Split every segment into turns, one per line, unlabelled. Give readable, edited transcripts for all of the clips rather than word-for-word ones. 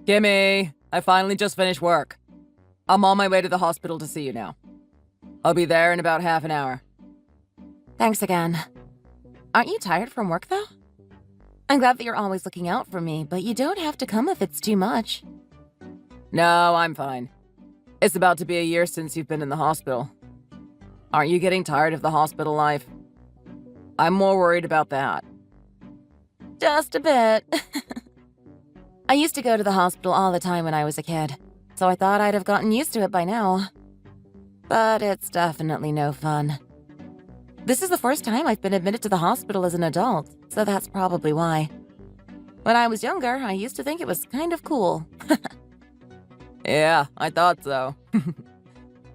Gimme! I finally just finished work. I'm on my way to the hospital to see you now. I'll be there in about half an hour.
Thanks again. Aren't you tired from work, though? I'm glad that you're always looking out for me, but you don't have to come if it's too much.
No, I'm fine. It's about to be a year since you've been in the hospital. Aren't you getting tired of the hospital life? I'm more worried about that.
Just a bit. I used to go to the hospital all the time when I was a kid, so I thought I'd have gotten used to it by now. But it's definitely no fun. This is the first time I've been admitted to the hospital as an adult, so that's probably why. When I was younger, I used to think it was kind of cool.
Yeah, I thought so.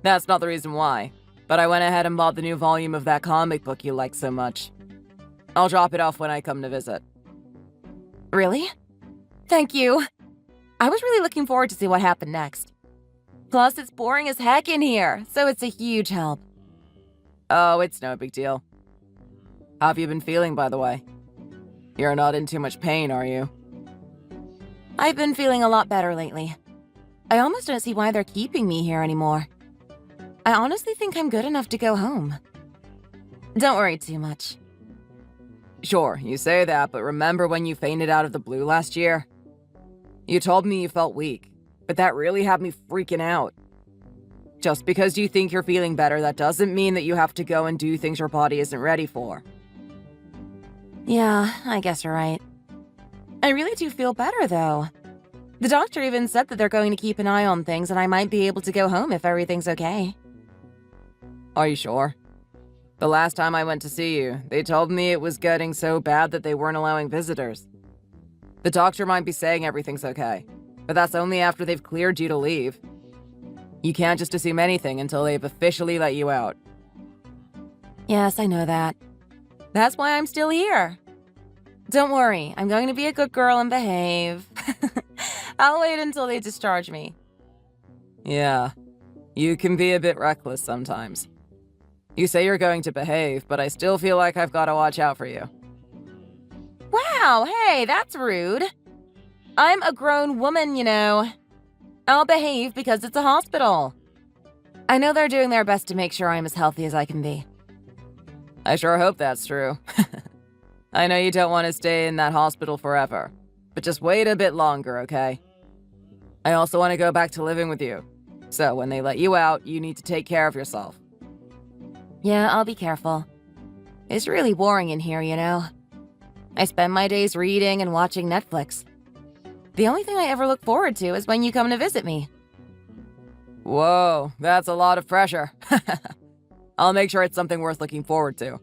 That's not the reason why, but I went ahead and bought the new volume of that comic book you like so much. I'll drop it off when I come to visit.
Really? Thank you. I was really looking forward to see what happened next. Plus, it's boring as heck in here, so it's a huge help.
Oh, it's no big deal. How have you been feeling, by the way? You're not in too much pain, are you?
I've been feeling a lot better lately. I almost don't see why they're keeping me here anymore. I honestly think I'm good enough to go home. Don't worry too much.
Sure, you say that, but remember when you fainted out of the blue last year? You told me you felt weak, but that really had me freaking out. Just because you think you're feeling better, that doesn't mean that you have to go and do things your body isn't ready for.
Yeah, I guess you're right. I really do feel better, though. The doctor even said that they're going to keep an eye on things and I might be able to go home if everything's okay.
Are you sure? The last time I went to see you, they told me it was getting so bad that they weren't allowing visitors. The doctor might be saying everything's okay, but that's only after they've cleared you to leave. You can't just assume anything until they've officially let you out.
Yes, I know that. That's why I'm still here. Don't worry, I'm going to be a good girl and behave. I'll wait until they discharge me.
Yeah, you can be a bit reckless sometimes. You say you're going to behave, but I still feel like I've got to watch out for you.
Wow, hey, that's rude. I'm a grown woman, you know. I'll behave because it's a hospital. I know they're doing their best to make sure I'm as healthy as I can be.
I sure hope that's true. I know you don't want to stay in that hospital forever, but just wait a bit longer, okay? I also want to go back to living with you. So when they let you out, you need to take care of yourself.
Yeah, I'll be careful. It's really boring in here, you know. I spend my days reading and watching Netflix. The only thing I ever look forward to is when you come to visit me.
Whoa, that's a lot of pressure. I'll make sure it's something worth looking forward to.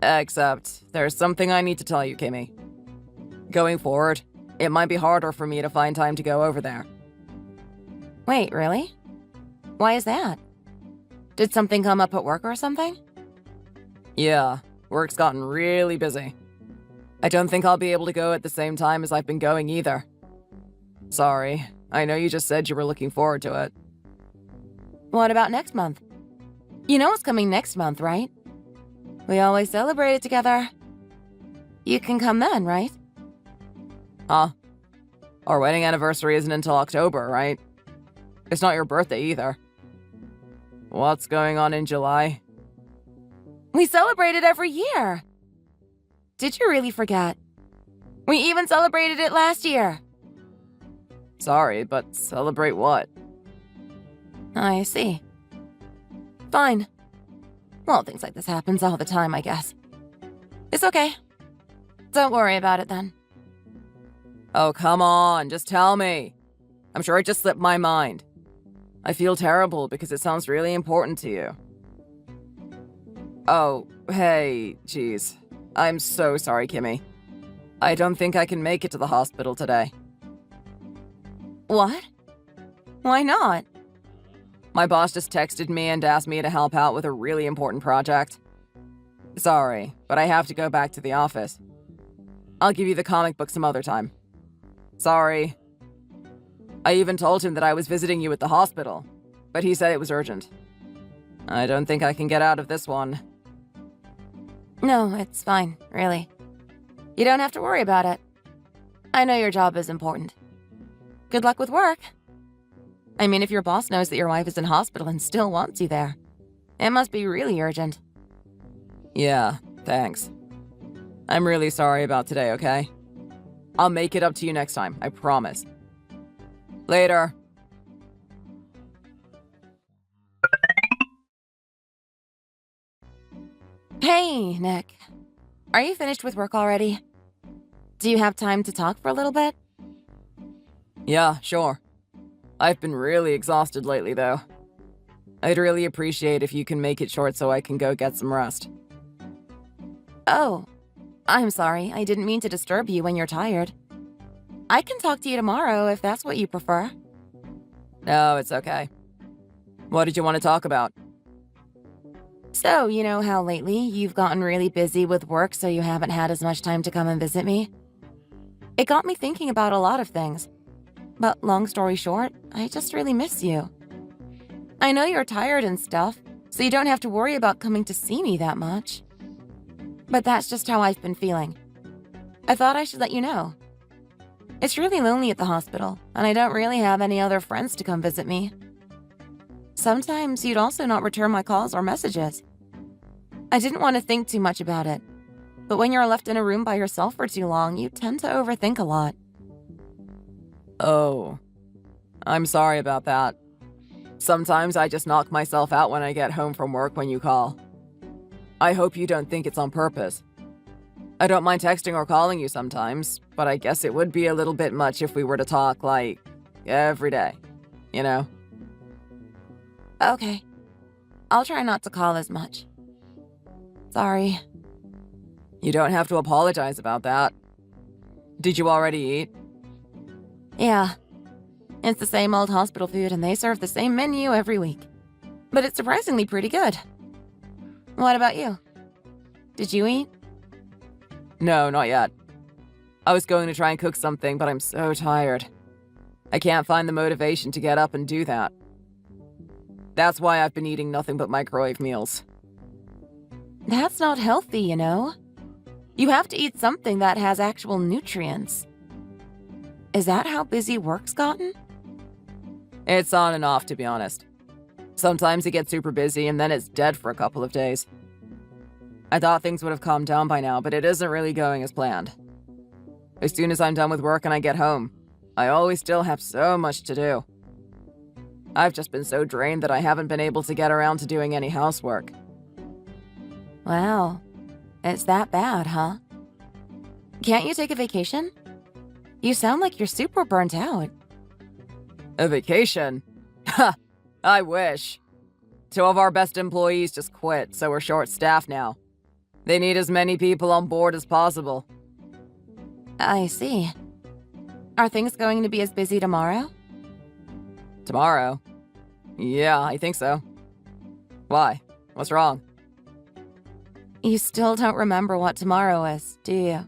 Except, there's something I need to tell you, Kimmy. Going forward, it might be harder for me to find time to go over there.
Wait, really? Why is that? Did something come up at work or something?
Yeah, work's gotten really busy. I don't think I'll be able to go at the same time as I've been going either. Sorry, I know you just said you were looking forward to it.
What about next month? You know what's coming next month, right? We always celebrate it together. You can come then, right?
Huh? Our wedding anniversary isn't until October, right? It's not your birthday either. What's going on in July?
We celebrate it every year. Did you really forget? We even celebrated it last year.
Sorry, but celebrate what?
I see. Fine. Well, things like this happens all the time, I guess. It's okay. Don't worry about it then.
Oh, come on, just tell me. I'm sure it just slipped my mind. I feel terrible because it sounds really important to you. Oh, hey, geez. I'm so sorry, Kimmy. I don't think I can make it to the hospital today.
What? Why not?
My boss just texted me and asked me to help out with a really important project. Sorry, but I have to go back to the office. I'll give you the comic book some other time. Sorry. I even told him that I was visiting you at the hospital, but he said it was urgent. I don't think I can get out of this one.
No, it's fine, really. You don't have to worry about it. I know your job is important. Good luck with work. I mean, if your boss knows that your wife is in hospital and still wants you there, it must be really urgent.
Yeah, thanks. I'm really sorry about today, okay? I'll make it up to you next time, I promise. Later.
Hey, Nick. Are you finished with work already? Do you have time to talk for a little bit?
Yeah, sure. I've been really exhausted lately, though. I'd really appreciate if you can make it short so I can go get some rest.
Oh, I'm sorry. I didn't mean to disturb you when you're tired. I can talk to you tomorrow if that's what you prefer.
No, it's okay. What did you want to talk about?
So, you know how lately you've gotten really busy with work so you haven't had as much time to come and visit me? It got me thinking about a lot of things. But long story short, I just really miss you. I know you're tired and stuff, so you don't have to worry about coming to see me that much. But that's just how I've been feeling. I thought I should let you know. It's really lonely at the hospital, and I don't really have any other friends to come visit me. Sometimes you'd also not return my calls or messages. I didn't want to think too much about it, but when you're left in a room by yourself for too long, you tend to overthink a lot.
Oh, I'm sorry about that. Sometimes I just knock myself out when I get home from work when you call. I hope you don't think it's on purpose. I don't mind texting or calling you sometimes, but I guess it would be a little bit much if we were to talk, like, every day, you know?
Okay. I'll try not to call as much. Sorry.
You don't have to apologize about that. Did you already eat?
Yeah. It's the same old hospital food and they serve the same menu every week. But it's surprisingly pretty good. What about you? Did you eat?
No, not yet. I was going to try and cook something, but I'm so tired. I can't find the motivation to get up and do that. That's why I've been eating nothing but microwave meals.
That's not healthy, you know? You have to eat something that has actual nutrients. Is that how busy work's gotten?
It's on and off, to be honest. Sometimes it gets super busy and then it's dead for a couple of days. I thought things would have calmed down by now, but it isn't really going as planned. As soon as I'm done with work and I get home, I always still have so much to do. I've just been so drained that I haven't been able to get around to doing any housework.
Wow. It's that bad, huh? Can't you take a vacation? You sound like you're super burnt out.
A vacation? Ha! I wish. 2 of our best employees just quit, so we're short-staffed now. They need as many people on board as possible.
I see. Are things going to be as busy tomorrow?
Tomorrow? Yeah, I think so. Why? What's wrong?
You still don't remember what tomorrow is, do you?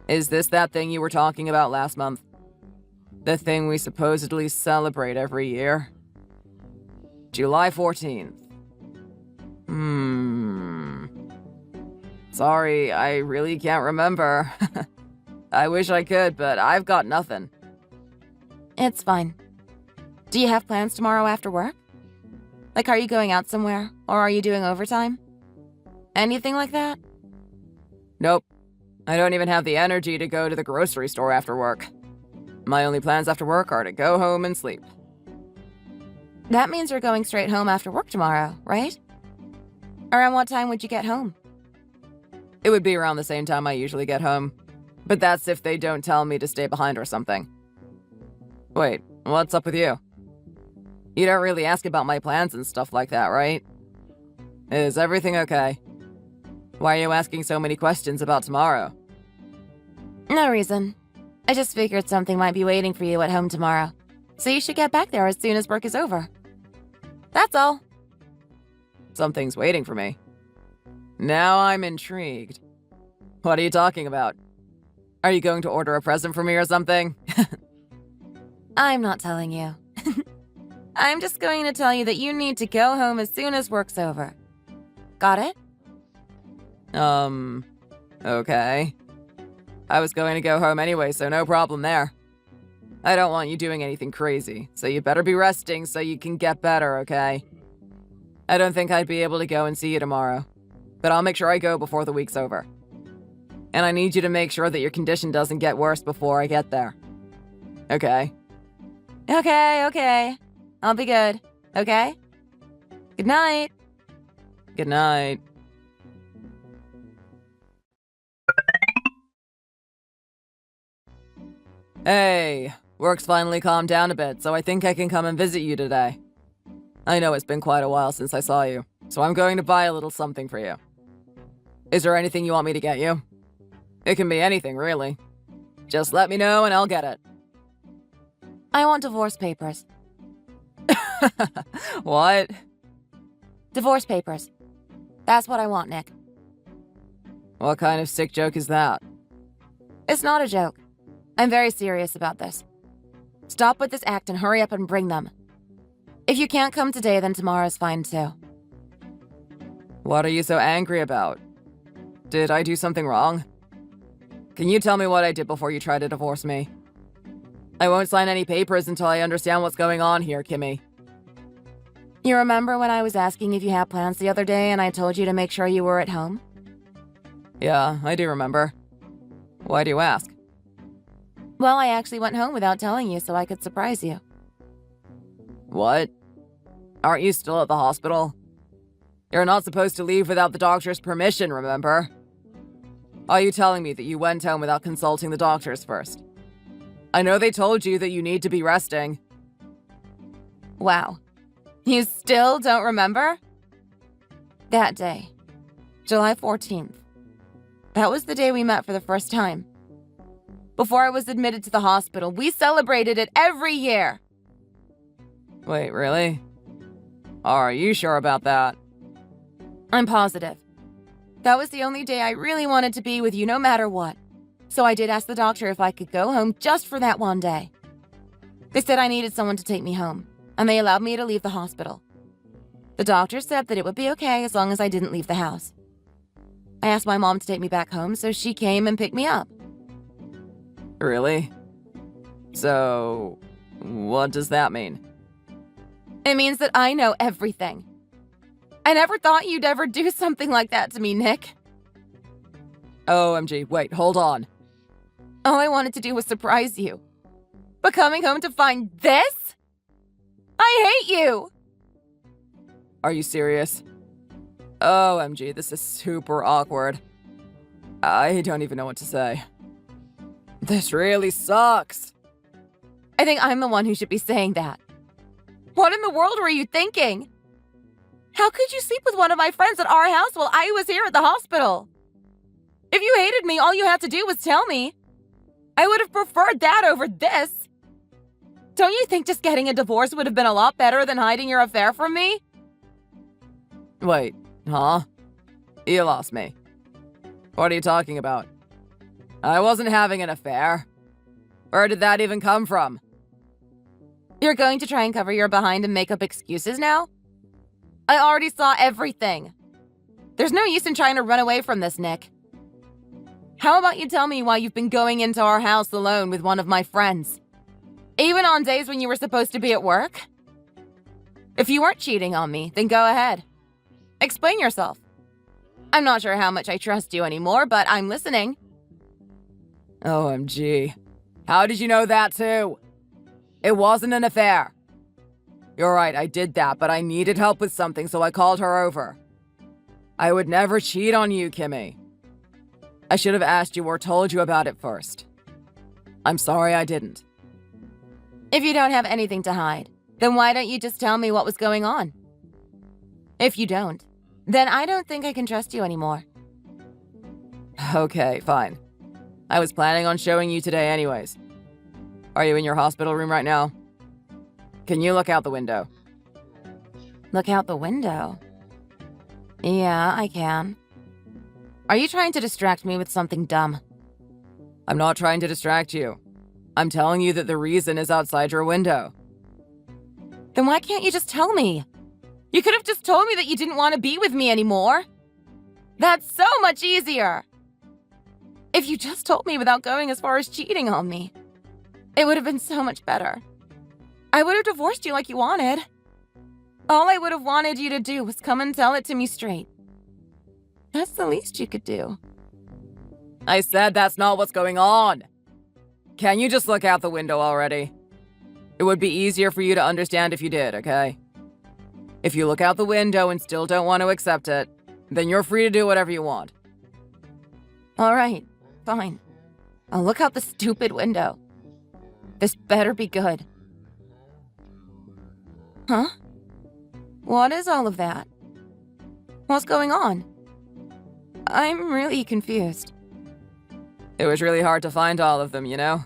Is this that thing you were talking about last month? The thing we supposedly celebrate every year? July 14th. Sorry, I really can't remember. I wish I could, but I've got nothing.
It's fine. Do you have plans tomorrow after work? Like, are you going out somewhere? Or are you doing overtime? Anything like that?
Nope. I don't even have the energy to go to the grocery store after work. My only plans after work are to go home and sleep.
That means you're going straight home after work tomorrow, right? Around what time would you get home?
It would be around the same time I usually get home. But that's if they don't tell me to stay behind or something. Wait, what's up with you? You don't really ask about my plans and stuff like that, right? Is everything okay? Why are you asking so many questions about tomorrow?
No reason. I just figured something might be waiting for you at home tomorrow. So you should get back there as soon as work is over. That's all.
Something's waiting for me. Now I'm intrigued. What are you talking about? Are you going to order a present for me or something?
I'm not telling you. I'm just going to tell you that you need to go home as soon as work's over. Got it?
Okay. I was going to go home anyway, so no problem there. I don't want you doing anything crazy, so you better be resting so you can get better, okay? I don't think I'd be able to go and see you tomorrow, but I'll make sure I go before the week's over. And I need you to make sure that your condition doesn't get worse before I get there. Okay?
Okay. I'll be good, okay? Good night.
Good night. Hey, work's finally calmed down a bit, so I think I can come and visit you today. I know it's been quite a while since I saw you, so I'm going to buy a little something for you. Is there anything you want me to get you? It can be anything, really. Just let me know and I'll get it.
I want divorce papers.
What?
Divorce papers. That's what I want, Nick.
What kind of sick joke is that?
It's not a joke. I'm very serious about this. Stop with this act and hurry up and bring them. If you can't come today, then tomorrow's fine too.
What are you so angry about? Did I do something wrong? Can you tell me what I did before you try to divorce me? I won't sign any papers until I understand what's going on here, Kimmy.
You remember when I was asking if you had plans the other day and I told you to make sure you were at home?
Yeah, I do remember. Why do you ask?
Well, I actually went home without telling you so I could surprise you.
What? Aren't you still at the hospital? You're not supposed to leave without the doctor's permission, remember? Are you telling me that you went home without consulting the doctors first? I know they told you that you need to be resting.
Wow. You still don't remember? That day, July 14th. That was the day we met for the first time. Before I was admitted to the hospital, we celebrated it every year.
Wait, really? Are you sure about that?
I'm positive. That was the only day I really wanted to be with you no matter what. So I did ask the doctor if I could go home just for that one day. They said I needed someone to take me home, and they allowed me to leave the hospital. The doctor said that it would be okay as long as I didn't leave the house. I asked my mom to take me back home, so she came and picked me up.
Really? So, what does that mean?
It means that I know everything. I never thought you'd ever do something like that to me, Nick.
OMG, wait, hold on.
All I wanted to do was surprise you. But coming home to find this? I hate you!
Are you serious? OMG, this is super awkward. I don't even know what to say. This really sucks.
I think I'm the one who should be saying that. What in the world were you thinking? How could you sleep with one of my friends at our house while I was here at the hospital? If you hated me, all you had to do was tell me. I would have preferred that over this. Don't you think just getting a divorce would have been a lot better than hiding your affair from me?
Wait, huh? You lost me. What are you talking about? I wasn't having an affair. Where did that even come from?
You're going to try and cover your behind and make up excuses now? I already saw everything. There's no use in trying to run away from this, Nick. How about you tell me why you've been going into our house alone with one of my friends? Even on days when you were supposed to be at work? If you weren't cheating on me, then go ahead. Explain yourself. I'm not sure how much I trust you anymore, but I'm listening.
OMG. How did you know that too? It wasn't an affair. You're right, I did that, but I needed help with something, so I called her over. I would never cheat on you, Kimmy. I should have asked you or told you about it first. I'm sorry I didn't.
If you don't have anything to hide, then why don't you just tell me what was going on? If you don't, then I don't think I can trust you anymore.
Okay, fine. I was planning on showing you today anyways. Are you in your hospital room right now? Can you look out the window?
Look out the window? Yeah, I can. Are you trying to distract me with something dumb?
I'm not trying to distract you. I'm telling you that the reason is outside your window.
Then why can't you just tell me? You could have just told me that you didn't want to be with me anymore. That's so much easier. If you just told me without going as far as cheating on me. It would have been so much better. I would have divorced you like you wanted. All I would have wanted you to do was come and tell it to me straight. That's the least you could do.
I said that's not what's going on. Can you just look out the window already? It would be easier for you to understand if you did, okay? If you look out the window and still don't want to accept it, then you're free to do whatever you want.
All right, fine. I'll look out the stupid window. This better be good. Huh? What is all of that? What's going on? I'm really confused.
It was really hard to find all of them, you know?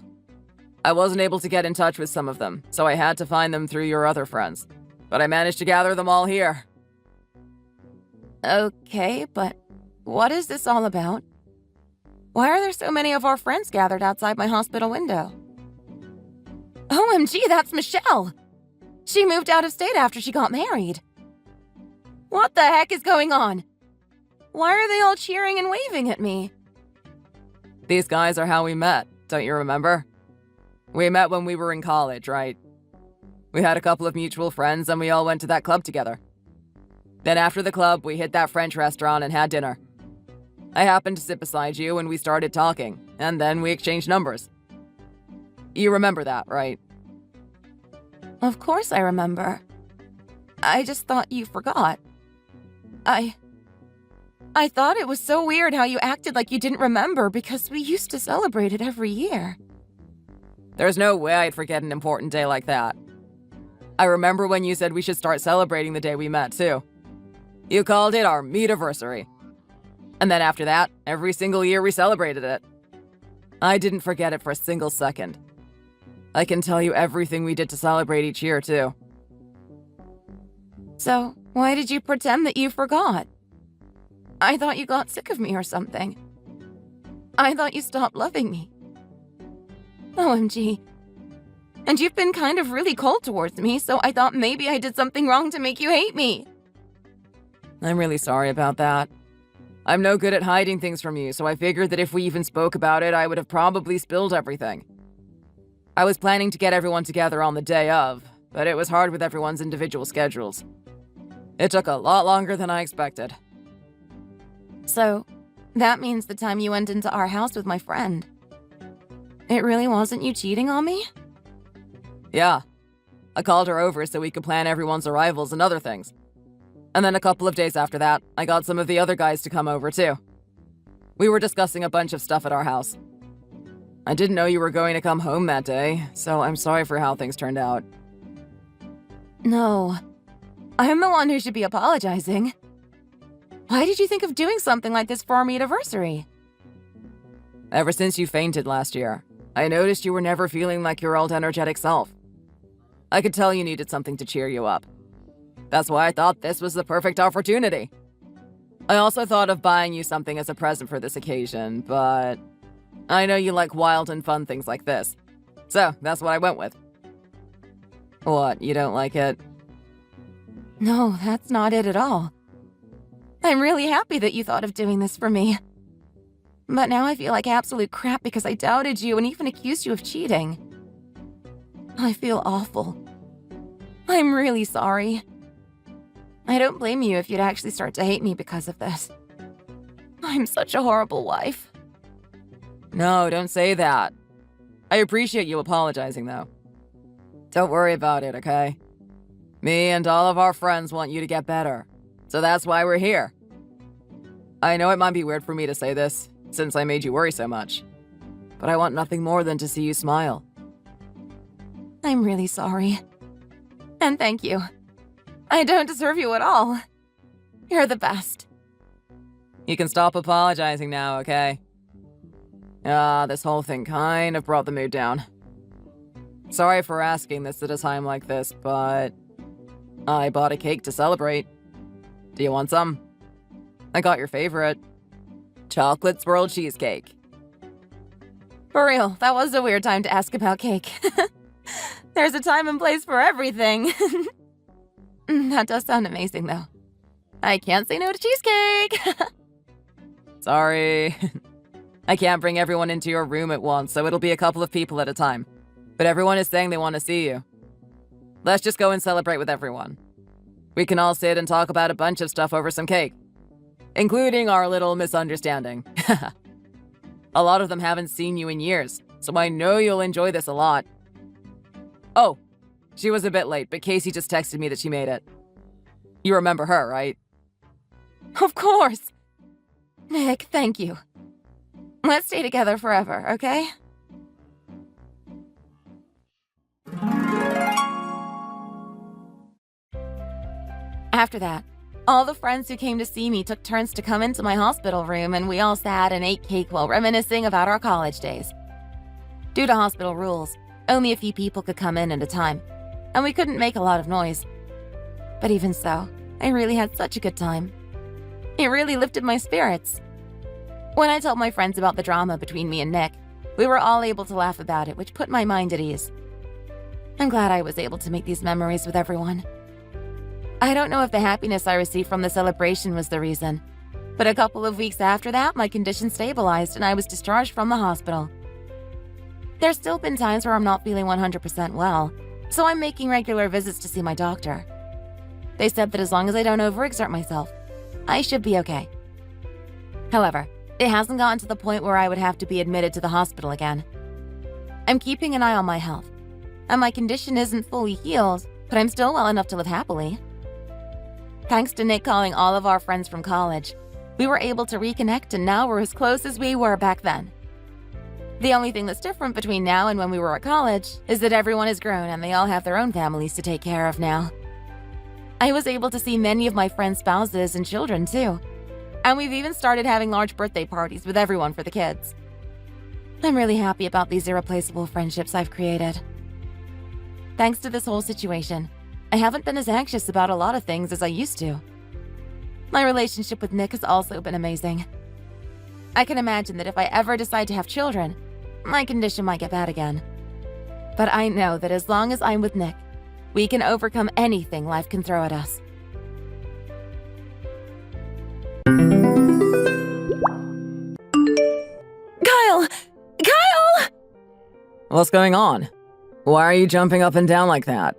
I wasn't able to get in touch with some of them, so I had to find them through your other friends. But I managed to gather them all here.
Okay, but what is this all about? Why are there so many of our friends gathered outside my hospital window? OMG, that's Michelle! She moved out of state after she got married. What the heck is going on? Why are they all cheering and waving at me?
These guys are how we met, don't you remember? We met when we were in college, right? We had a couple of mutual friends and we all went to that club together. Then after the club, we hit that French restaurant and had dinner. I happened to sit beside you and we started talking, and then we exchanged numbers. You remember that, right?
Of course I remember. I just thought you forgot. I thought it was so weird how you acted like you didn't remember because we used to celebrate it every year.
There's no way I'd forget an important day like that. I remember when you said we should start celebrating the day we met, too. You called it our meet-iversary. And then after that, every single year we celebrated it. I didn't forget it for a single second. I can tell you everything we did to celebrate each year, too.
So, why did you pretend that you forgot? I thought you got sick of me or something. I thought you stopped loving me. OMG. And you've been kind of really cold towards me, so I thought maybe I did something wrong to make you hate me.
I'm really sorry about that. I'm no good at hiding things from you, so I figured that if we even spoke about it, I would have probably spilled everything. I was planning to get everyone together on the day of, but it was hard with everyone's individual schedules. It took a lot longer than I expected.
So, that means the time you went into our house with my friend. It really wasn't you cheating on me?
Yeah. I called her over so we could plan everyone's arrivals and other things. And then a couple of days after that, I got some of the other guys to come over too. We were discussing a bunch of stuff at our house. I didn't know you were going to come home that day, so I'm sorry for how things turned out.
No. I'm the one who should be apologizing. Why did you think of doing something like this for our meet-iversary?
Ever since you fainted last year, I noticed you were never feeling like your old energetic self. I could tell you needed something to cheer you up. That's why I thought this was the perfect opportunity. I also thought of buying you something as a present for this occasion, but I know you like wild and fun things like this. So, that's what I went with. What, you don't like it?
No, that's not it at all. I'm really happy that you thought of doing this for me. But now I feel like absolute crap because I doubted you and even accused you of cheating. I feel awful. I'm really sorry. I don't blame you if you'd actually start to hate me because of this. I'm such a horrible wife.
No, don't say that. I appreciate you apologizing, though. Don't worry about it, okay? Me and all of our friends want you to get better, so that's why we're here. I know it might be weird for me to say this, since I made you worry so much, but I want nothing more than to see you smile.
I'm really sorry. And thank you. I don't deserve you at all. You're the best.
You can stop apologizing now, okay? This whole thing kind of brought the mood down. Sorry for asking this at a time like this, but I bought a cake to celebrate. Do you want some? I got your favorite. Chocolate swirl cheesecake.
For real, that was a weird time to ask about cake. There's a time and place for everything. That does sound amazing, though. I can't say no to cheesecake!
Sorry. I can't bring everyone into your room at once, so it'll be a couple of people at a time. but everyone is saying they want to see you. Let's just go and celebrate with everyone. We can all sit and talk about a bunch of stuff over some cake, including our little misunderstanding. A lot of them haven't seen you in years, so I know you'll enjoy this a lot. Oh, she was a bit late, but Casey just texted me that she made it. You remember her, right?
Of course! Nick, thank you. Let's stay together forever, okay? After that, all the friends who came to see me took turns to come into my hospital room, and we all sat and ate cake while reminiscing about our college days. Due to hospital rules, only a few people could come in at a time, and we couldn't make a lot of noise. But even so, I really had such a good time. It really lifted my spirits. When I told my friends about the drama between me and Nick, we were all able to laugh about it, which put my mind at ease. I'm glad I was able to make these memories with everyone. I don't know if the happiness I received from the celebration was the reason, but a couple of weeks after that, my condition stabilized and I was discharged from the hospital. There's still been times where I'm not feeling 100% well, so I'm making regular visits to see my doctor. They said that as long as I don't overexert myself, I should be okay. However, it hasn't gotten to the point where I would have to be admitted to the hospital again. I'm keeping an eye on my health, and my condition isn't fully healed, but I'm still well enough to live happily. Thanks to Nick calling all of our friends from college, we were able to reconnect, and now we're as close as we were back then. The only thing that's different between now and when we were at college is that everyone is grown and they all have their own families to take care of now. I was able to see many of my friends' spouses and children too, and we've even started having large birthday parties with everyone for the kids. I'm really happy about these irreplaceable friendships I've created. Thanks to this whole situation, I haven't been as anxious about a lot of things as I used to. My relationship with Nick has also been amazing. I can imagine that if I ever decide to have children, my condition might get bad again. But I know that as long as I'm with Nick, we can overcome anything life can throw at us. Kyle! Kyle!
What's going on? Why are you jumping up and down like that?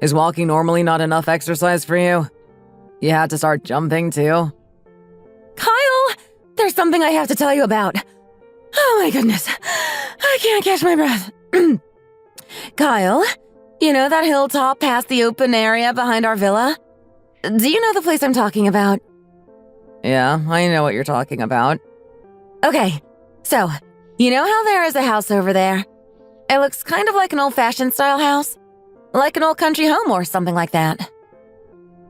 Is walking normally not enough exercise for you? You had to start jumping too?
Kyle! There's something I have to tell you about. Oh my goodness. I can't catch my breath. Kyle, you know that hilltop past the open area behind our villa? Do you know the place I'm talking about?
Yeah, I know what you're talking about.
Okay, so, you know how there is a house over there? It looks kind of like an old-fashioned style house? Like an old country home or something like that.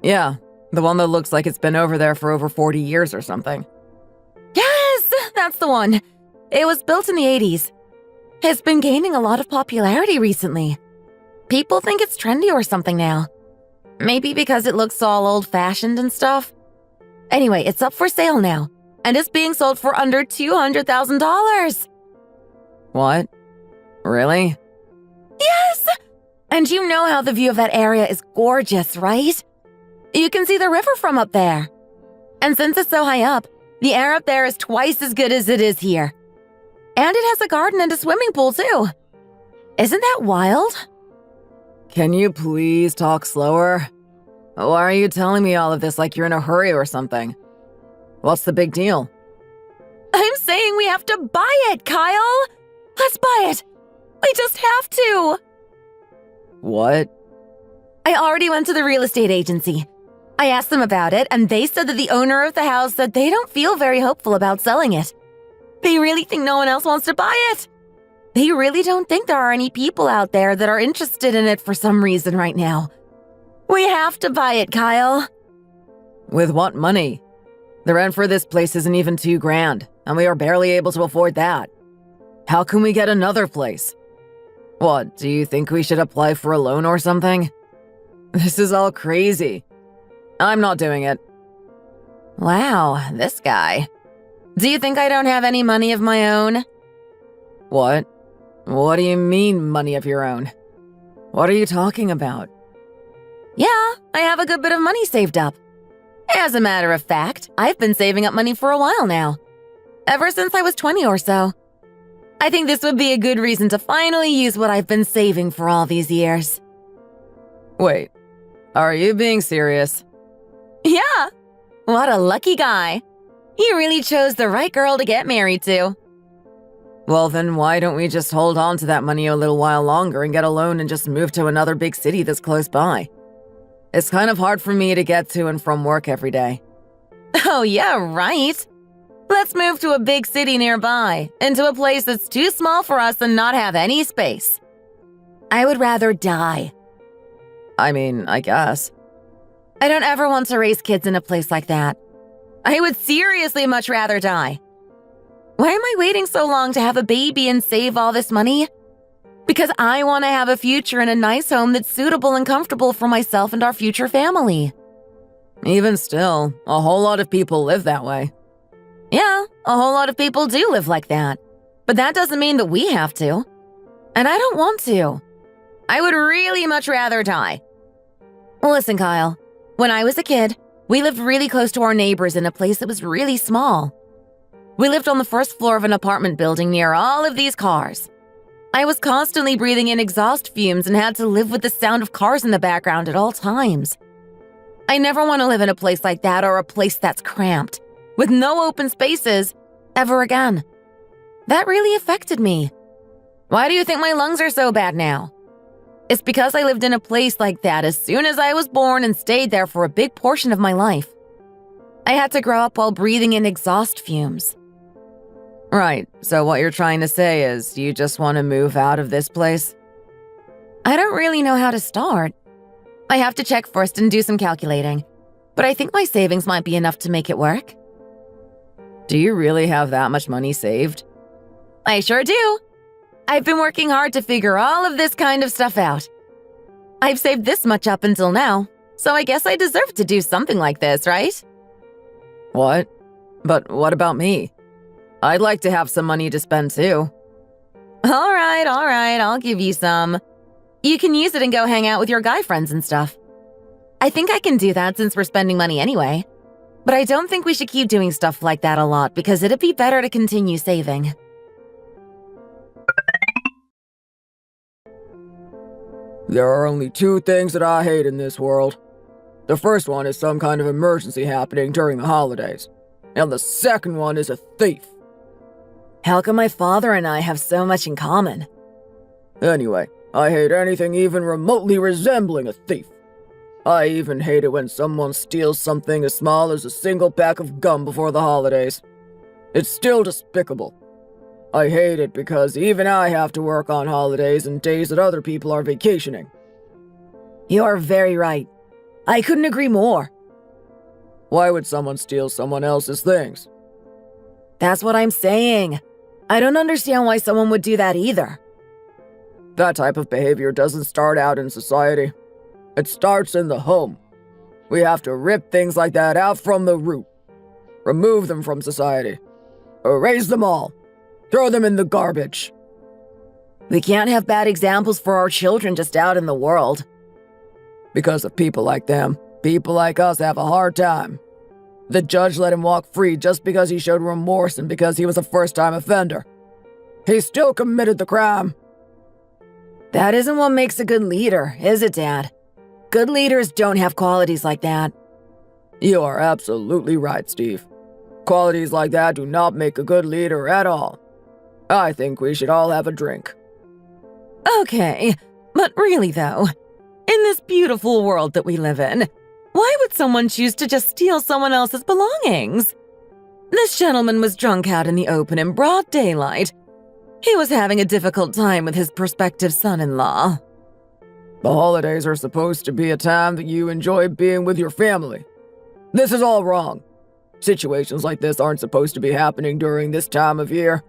Yeah, the one that looks like it's been over there for over 40 years or something.
Yes, that's the one. It was built in the 80s. It's been gaining a lot of popularity recently. People think it's trendy or something now. Maybe because it looks all old-fashioned and stuff. Anyway, it's up for sale now, and it's being sold for under $200,000.
What? Really?
Yes! And you know how the view of that area is gorgeous, right? You can see the river from up there. And since it's so high up, the air up there is twice as good as it is here. And it has a garden and a swimming pool, too. Isn't that wild?
Can you please talk slower? Why are you telling me all of this like you're in a hurry or something? What's the big deal?
I'm saying we have to buy it, Kyle! Let's buy it! We just have to!
What?
I already went to the real estate agency. I asked them about it, and they said that the owner of the house said they don't feel very hopeful about selling it. They really think no one else wants to buy it. They really don't think there are any people out there that are interested in it for some reason right now. We have to buy it, Kyle.
With what money? The rent for this place isn't even $2,000, and we are barely able to afford that. How can we get another place? What, do you think we should apply for a loan or something? This is all crazy. I'm not doing it.
Wow, this guy. Do you think I don't have any money of my own?
What? What do you mean, money of your own? What are you talking about?
Yeah, I have a good bit of money saved up. As a matter of fact, I've been saving up money for a while now. Ever since I was 20 or so. I think this would be a good reason to finally use what I've been saving for all these years.
Wait, are you being serious?
Yeah! What a lucky guy. He really chose the right girl to get married to.
Well, then why don't we just hold on to that money a little while longer and get a loan and just move to another big city that's close by? It's kind of hard for me to get to and from work every day.
Oh, yeah, right. Let's move to a big city nearby, into a place that's too small for us and not have any space. I would rather die.
I mean, I guess.
I don't ever want to raise kids in a place like that. I would seriously much rather die. Why am I waiting so long to have a baby and save all this money? Because I want to have a future in a nice home that's suitable and comfortable for myself and our future family.
Even still, a whole lot of people live that way.
Yeah, a whole lot of people do live like that. But that doesn't mean that we have to. And I don't want to. I would really much rather die. Listen, Kyle. When I was a kid, we lived really close to our neighbors in a place that was really small. We lived on the first floor of an apartment building near all of these cars. I was constantly breathing in exhaust fumes and had to live with the sound of cars in the background at all times. I never want to live in a place like that or a place that's cramped, with no open spaces, ever again. That really affected me. Why do you think my lungs are so bad now? It's because I lived in a place like that as soon as I was born and stayed there for a big portion of my life. I had to grow up while breathing in exhaust fumes.
Right, so what you're trying to say is you just want to move out of this place?
I don't really know how to start. I have to check first and do some calculating, but I think my savings might be enough to make it work.
Do you really have that much money saved?
I sure do. I've been working hard to figure all of this kind of stuff out. I've saved this much up until now, so I guess I deserve to do something like this, right?
What? But what about me? I'd like to have some money to spend too.
All right, I'll give you some. You can use it and go hang out with your guy friends and stuff. I think I can do that since we're spending money anyway. But I don't think we should keep doing stuff like that a lot because it'd be better to continue saving.
There are only two things that I hate in this world. The first one is some kind of emergency happening during the holidays. And the second one is a thief.
How come my father and I have so much in common?
Anyway, I hate anything even remotely resembling a thief. I even hate it when someone steals something as small as a single pack of gum before the holidays. It's still despicable. I hate it because even I have to work on holidays and days that other people are vacationing.
You're very right. I couldn't agree more.
Why would someone steal someone else's things?
That's what I'm saying. I don't understand why someone would do that either.
That type of behavior doesn't start out in society. It starts in the home. We have to rip things like that out from the root. Remove them from society. Erase them all. Throw them in the garbage.
We can't have bad examples for our children just out in the world.
Because of people like them, people like us have a hard time. The judge let him walk free just because he showed remorse and because he was a first-time offender. He still committed the crime.
That isn't what makes a good leader, is it, Dad? Good leaders don't have qualities like that.
You are absolutely right, Steve. Qualities like that do not make a good leader at all. I think we should all have a drink.
Okay, but really though, in this beautiful world that we live in, why would someone choose to just steal someone else's belongings? This gentleman was drunk out in the open in broad daylight. He was having a difficult time with his prospective son-in-law.
The holidays are supposed to be a time that you enjoy being with your family. This is all wrong. Situations like this aren't supposed to be happening during this time of year.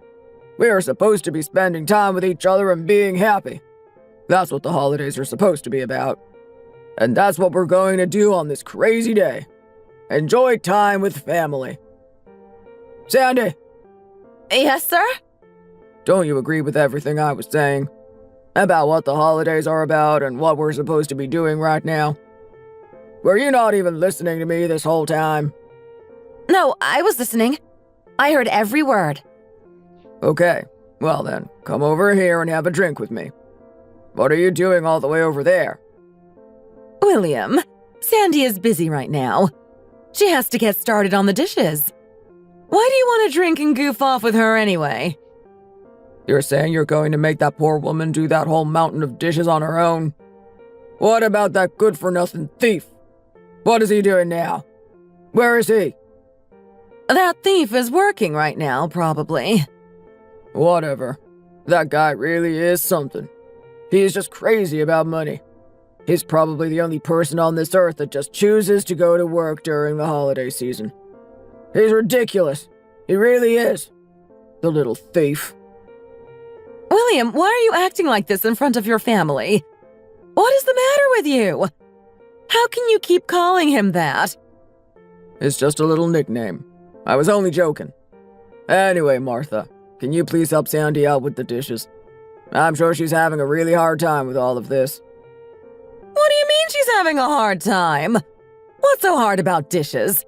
We are supposed to be spending time with each other and being happy. That's what the holidays are supposed to be about. And that's what we're going to do on this crazy day. Enjoy time with family. Sandy!
Yes, sir?
Don't you agree with everything I was saying? About what the holidays are about and what we're supposed to be doing right now? Were you not even listening to me this whole time?
No, I was listening. I heard every word.
Okay, Well then, come over here and have a drink with me. What are you doing all the way over there?
William, Sandy is busy right now. She has to get started on the dishes. Why do you want to drink and goof off with her anyway?
You're saying you're going to make that poor woman do that whole mountain of dishes on her own? What about that good-for-nothing thief? What is he doing now? Where is he?
That thief is working right now, probably.
Whatever. That guy really is something. He's just crazy about money. He's probably the only person on this earth that just chooses to go to work during the holiday season. He's ridiculous. He really is. The little thief.
William, why are you acting like this in front of your family? What is the matter with you? How can you keep calling him that?
It's just a little nickname. I was only joking. Anyway, Martha, can you please help Sandy out with the dishes? I'm sure she's having a really hard time with all of this.
What do you mean she's having a hard time? What's so hard about dishes?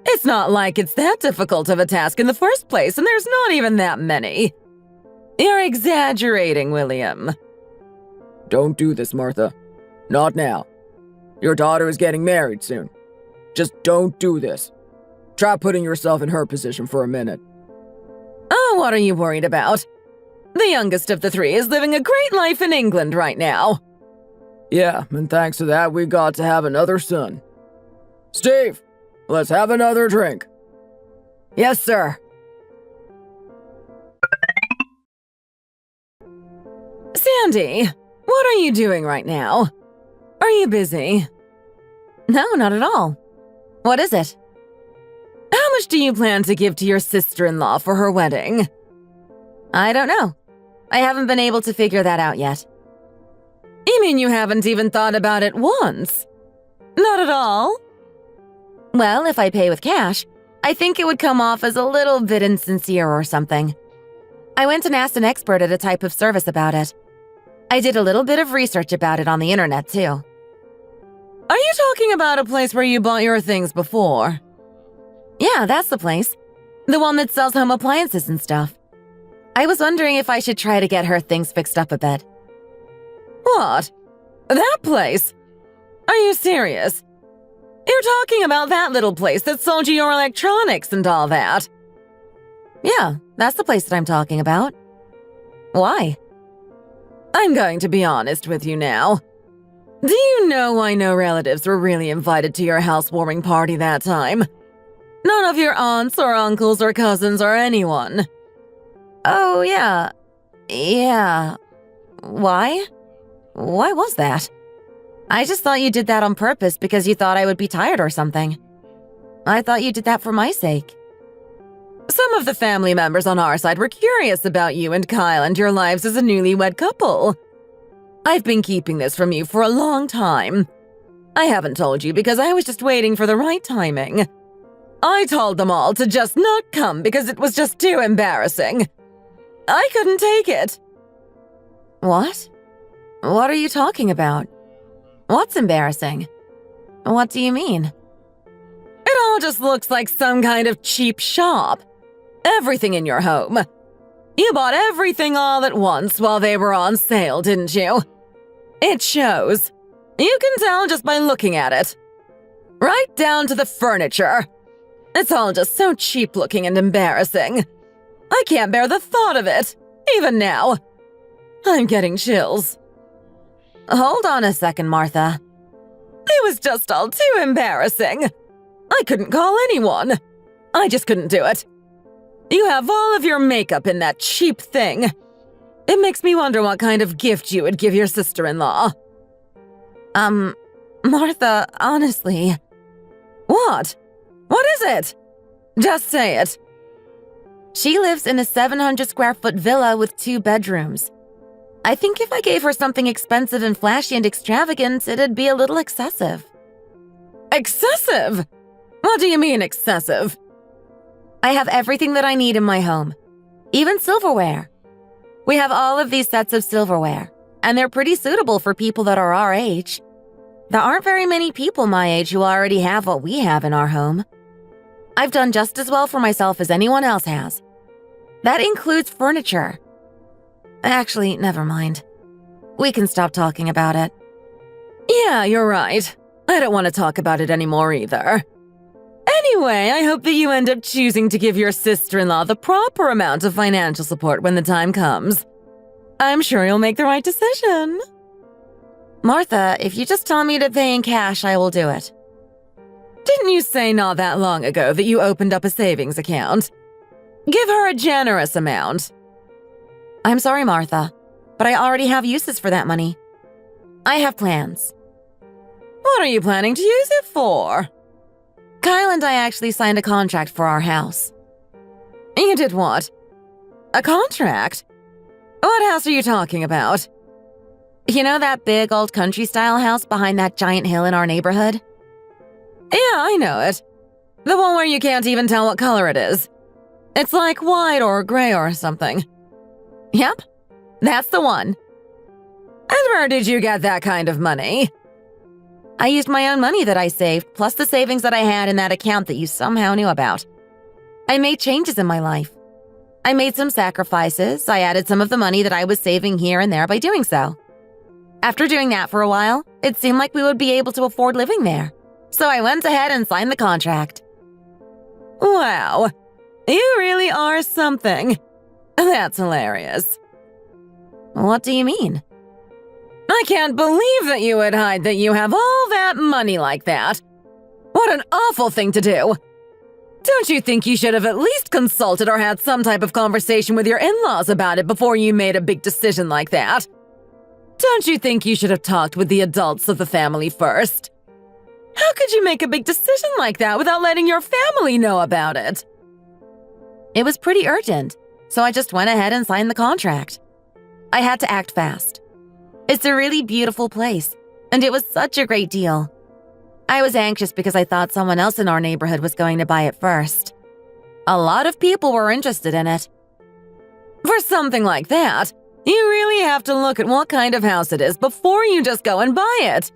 It's not like it's that difficult of a task in the first place, and there's not even that many. You're exaggerating, William.
Don't do this, Martha. Not now. Your daughter is getting married soon. Just don't do this. Try putting yourself in her position for a minute.
Oh, what are you worried about? The youngest of the three is living a great life in England right now.
Yeah, and thanks to that, we got to have another son. Steve, let's have another drink.
Yes, sir. Sandy, what are you doing right now? Are you busy? No, not at all. What is it? How much do you plan to give to your sister-in-law for her wedding? I don't know. I haven't been able to figure that out yet. You mean you haven't even thought about it once? Not at all? Well, if I pay with cash, I think it would come off as a little bit insincere or something. I went and asked an expert at a type of service about it. I did a little bit of research about it on the internet, too. Are you talking about a place where you bought your things before? Yeah, that's the place. The one that sells home appliances and stuff. I was wondering if I should try to get her things fixed up a bit. What? That place? Are you serious? You're talking about that little place that sold you your electronics and all that? Yeah, that's the place that I'm talking about. Why? I'm going to be honest with you now. Do you know why no relatives were really invited to your housewarming party that time? None of your aunts or uncles or cousins or anyone. Oh, yeah. Yeah. Why? Why was that? I just thought you did that on purpose because you thought I would be tired or something. I thought you did that for my sake. Some of the family members on our side were curious about you and Kyle and your lives as a newlywed couple. I've been keeping this from you for a long time. I haven't told you because I was just waiting for the right timing. I told them all to just not come because it was just too embarrassing. I couldn't take it. What? What are you talking about? What's embarrassing? What do you mean? It all just looks like some kind of cheap shop. Everything in your home. You bought everything all at once while they were on sale, didn't you? It shows. You can tell just by looking at it. Right down to the furniture. It's all just so cheap looking and embarrassing. I can't bear the thought of it, even now. I'm getting chills. Hold on a second, Martha. It was just all too embarrassing. I couldn't call anyone. I just couldn't do it. You have all of your makeup in that cheap thing. It makes me wonder what kind of gift you would give your sister-in-law. Martha, honestly. What? What is it? Just say it. She lives in a 700-square-foot villa with 2 bedrooms. I think if I gave her something expensive and flashy and extravagant, it'd be a little excessive. Excessive? What do you mean, excessive? I have everything that I need in my home, even silverware. We have all of these sets of silverware, and they're pretty suitable for people that are our age. There aren't very many people my age who already have what we have in our home. I've done just as well for myself as anyone else has. That includes furniture. Actually, never mind. We can stop talking about it.
Yeah, you're right. I don't want to talk about it anymore either. Anyway, I hope that you end up choosing to give your sister-in-law the proper amount of financial support when the time comes. I'm sure you'll make the right decision.
Martha, if you just tell me to pay in cash, I will do it.
Didn't you say not that long ago that you opened up a savings account? Give her a generous amount.
I'm sorry, Martha, but I already have uses for that money. I have plans.
What are you planning to use it for?
Kyle and I actually signed a contract for our house.
You did what? A contract? What house are you talking about?
You know that big old country-style house behind that giant hill in our neighborhood?
Yeah, I know it. The one where you can't even tell what color it is. It's like white or gray or something.
Yep, that's the one.
And where did you get that kind of money?
I used my own money that I saved, plus the savings that I had in that account that you somehow knew about. I made changes in my life. I made some sacrifices. I added some of the money that I was saving here and there by doing so. After doing that for a while, it seemed like we would be able to afford living there. So I went ahead and signed the contract.
Wow, you really are something. That's hilarious.
What do you mean?
I can't believe that you would hide that you have all that money like that. What an awful thing to do. Don't you think you should have at least consulted or had some type of conversation with your in-laws about it before you made a big decision like that? Don't you think you should have talked with the adults of the family first? How could you make a big decision like that without letting your family know about it?
It was pretty urgent, so I just went ahead and signed the contract. I had to act fast. It's a really beautiful place, and it was such a great deal. I was anxious because I thought someone else in our neighborhood was going to buy it first. A lot of people were interested in it.
For something like that, you really have to look at what kind of house it is before you just go and buy it.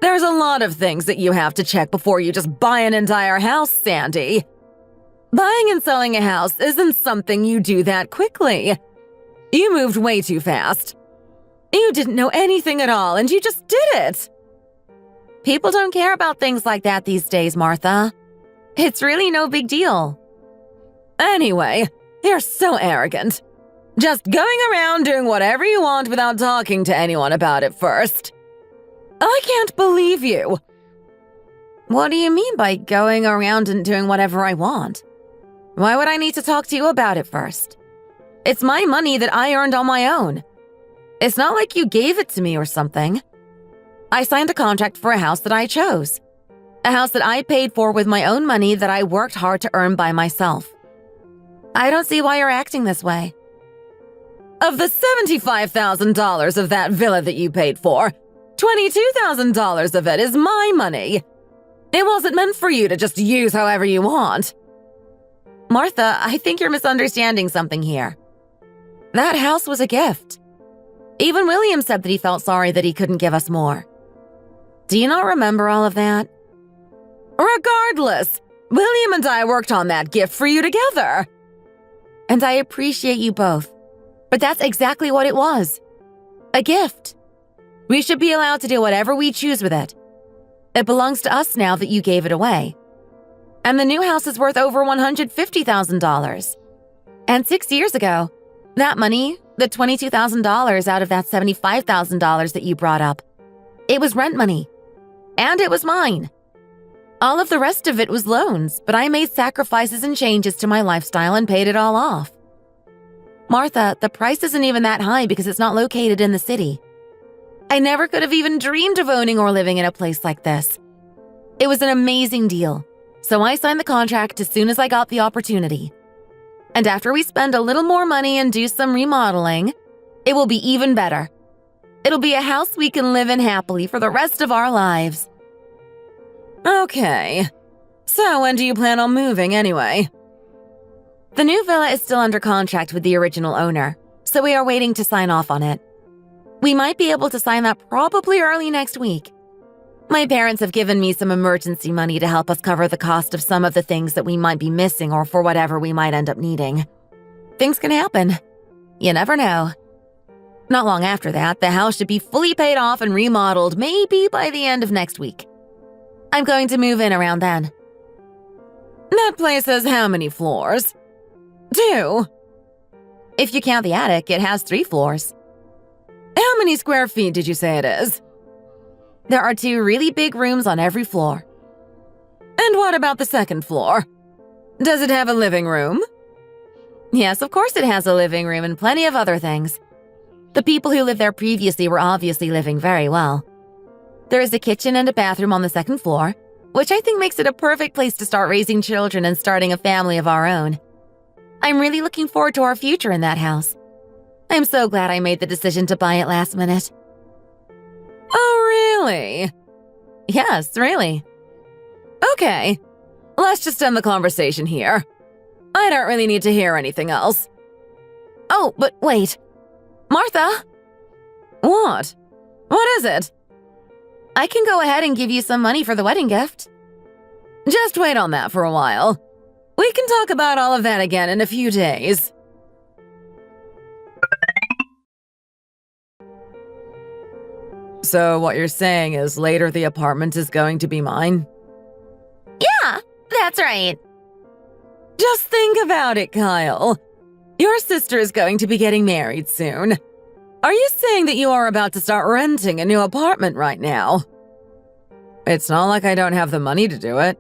There's a lot of things that you have to check before you just buy an entire house, Sandy. Buying and selling a house isn't something you do that quickly. You moved way too fast. You didn't know anything at all, and you just did it.
People don't care about things like that these days, Martha. It's really no big deal.
Anyway, you're so arrogant. Just going around doing whatever you want without talking to anyone about it first. I can't believe you.
What do you mean by going around and doing whatever I want? Why would I need to talk to you about it first? It's my money that I earned on my own. It's not like you gave it to me or something. I signed a contract for a house that I chose. A house that I paid for with my own money that I worked hard to earn by myself. I don't see why you're acting this way.
Of the $75,000 of that villa that you paid for, $22,000 of it is my money. It wasn't meant for you to just use however you want.
Martha, I think you're misunderstanding something here. That house was a gift. Even William said that he felt sorry that he couldn't give us more. Do you not remember all of that?
Regardless, William and I worked on that gift for you together.
And I appreciate you both. But that's exactly what it was. A gift. We should be allowed to do whatever we choose with it. It belongs to us now that you gave it away. And the new house is worth over $150,000. And 6 years ago, that money, the $22,000 out of that $75,000 that you brought up, it was rent money. And it was mine. All of the rest of it was loans, but I made sacrifices and changes to my lifestyle and paid it all off. Martha, the price isn't even that high because it's not located in the city. I never could have even dreamed of owning or living in a place like this. It was an amazing deal, so I signed the contract as soon as I got the opportunity. And after we spend a little more money and do some remodeling, it will be even better. It'll be a house we can live in happily for the rest of our lives.
Okay. So when do you plan on moving anyway?
The new villa is still under contract with the original owner, so we are waiting to sign off on it. We might be able to sign that probably early next week. My parents have given me some emergency money to help us cover the cost of some of the things that we might be missing or for whatever we might end up needing. Things can happen. You never know. Not long after that, the house should be fully paid off and remodeled, maybe by the end of next week. I'm going to move in around then.
That place has how many floors? 2.
If you count the attic, it has 3 floors.
How many square feet did you say it is?
There are 2 really big rooms on every floor.
And what about the second floor? Does it have a living room?
Yes, of course it has a living room and plenty of other things. The people who lived there previously were obviously living very well. There is a kitchen and a bathroom on the second floor, which I think makes it a perfect place to start raising children and starting a family of our own. I'm really looking forward to our future in that house. I'm so glad I made the decision to buy it last minute.
Oh, really?
Yes, really.
Okay, let's just end the conversation here. I don't really need to hear anything else.
Oh, but wait. Martha!
What? What is it?
I can go ahead and give you some money for the wedding gift.
Just wait on that for a while. We can talk about all of that again in a few days. So what you're saying is later the apartment is going to be mine?
Yeah, that's right.
Just think about it, Kyle. Your sister is going to be getting married soon. Are you saying that you are about to start renting a new apartment right now? It's not like I don't have the money to do it.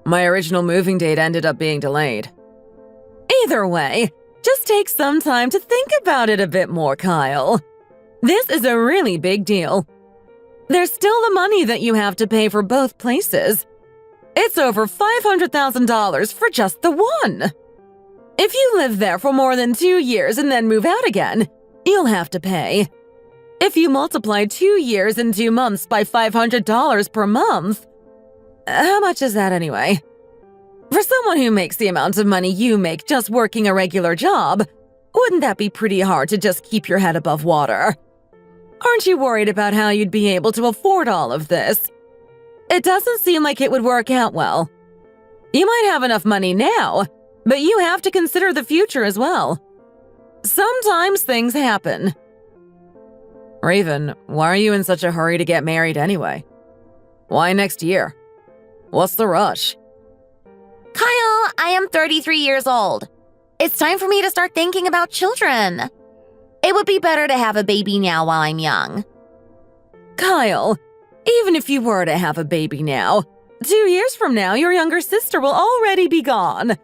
My original moving date ended up being delayed. Either way, just take some time to think about it a bit more, Kyle. This is a really big deal. There's still the money that you have to pay for both places. It's over $500,000 for just the one. If you live there for more than 2 years and then move out again, you'll have to pay. If you multiply 2 years and 2 months by $500 per month, how much is that anyway? For someone who makes the amount of money you make just working a regular job, wouldn't that be pretty hard to just keep your head above water? Aren't you worried about how you'd be able to afford all of this? It doesn't seem like it would work out well. You might have enough money now, but you have to consider the future as well. Sometimes things happen. Raven, why are you in such a hurry to get married anyway? Why next year? What's the rush?
Kyle, I am 33 years old. It's time for me to start thinking about children. It would be better to have a baby now while I'm young.
Kyle, even if you were to have a baby now, 2 years from now, your younger sister will already be gone.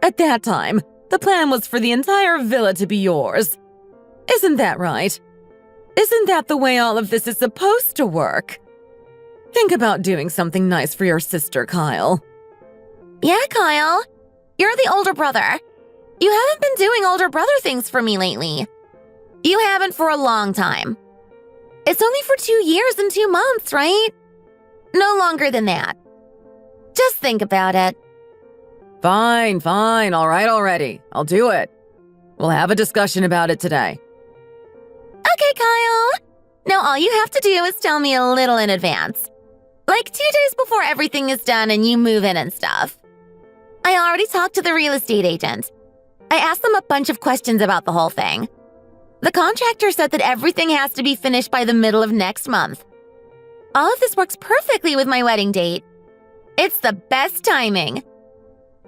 At that time, the plan was for the entire villa to be yours. Isn't that right? Isn't that the way all of this is supposed to work? Think about doing something nice for your sister, Kyle.
Yeah, Kyle. You're the older brother. You haven't been doing older brother things for me lately. You haven't for a long time. It's only for 2 years and 2 months, right? No longer than that. Just think about it.
Fine, all right already. I'll do it. We'll have a discussion about it today.
Okay, Kyle. Now all you have to do is tell me a little in advance. Like 2 days before everything is done and you move in and stuff. I already talked to the real estate agent. I asked them a bunch of questions about the whole thing. The contractor said that everything has to be finished by the middle of next month. All of this works perfectly with my wedding date. It's the best timing.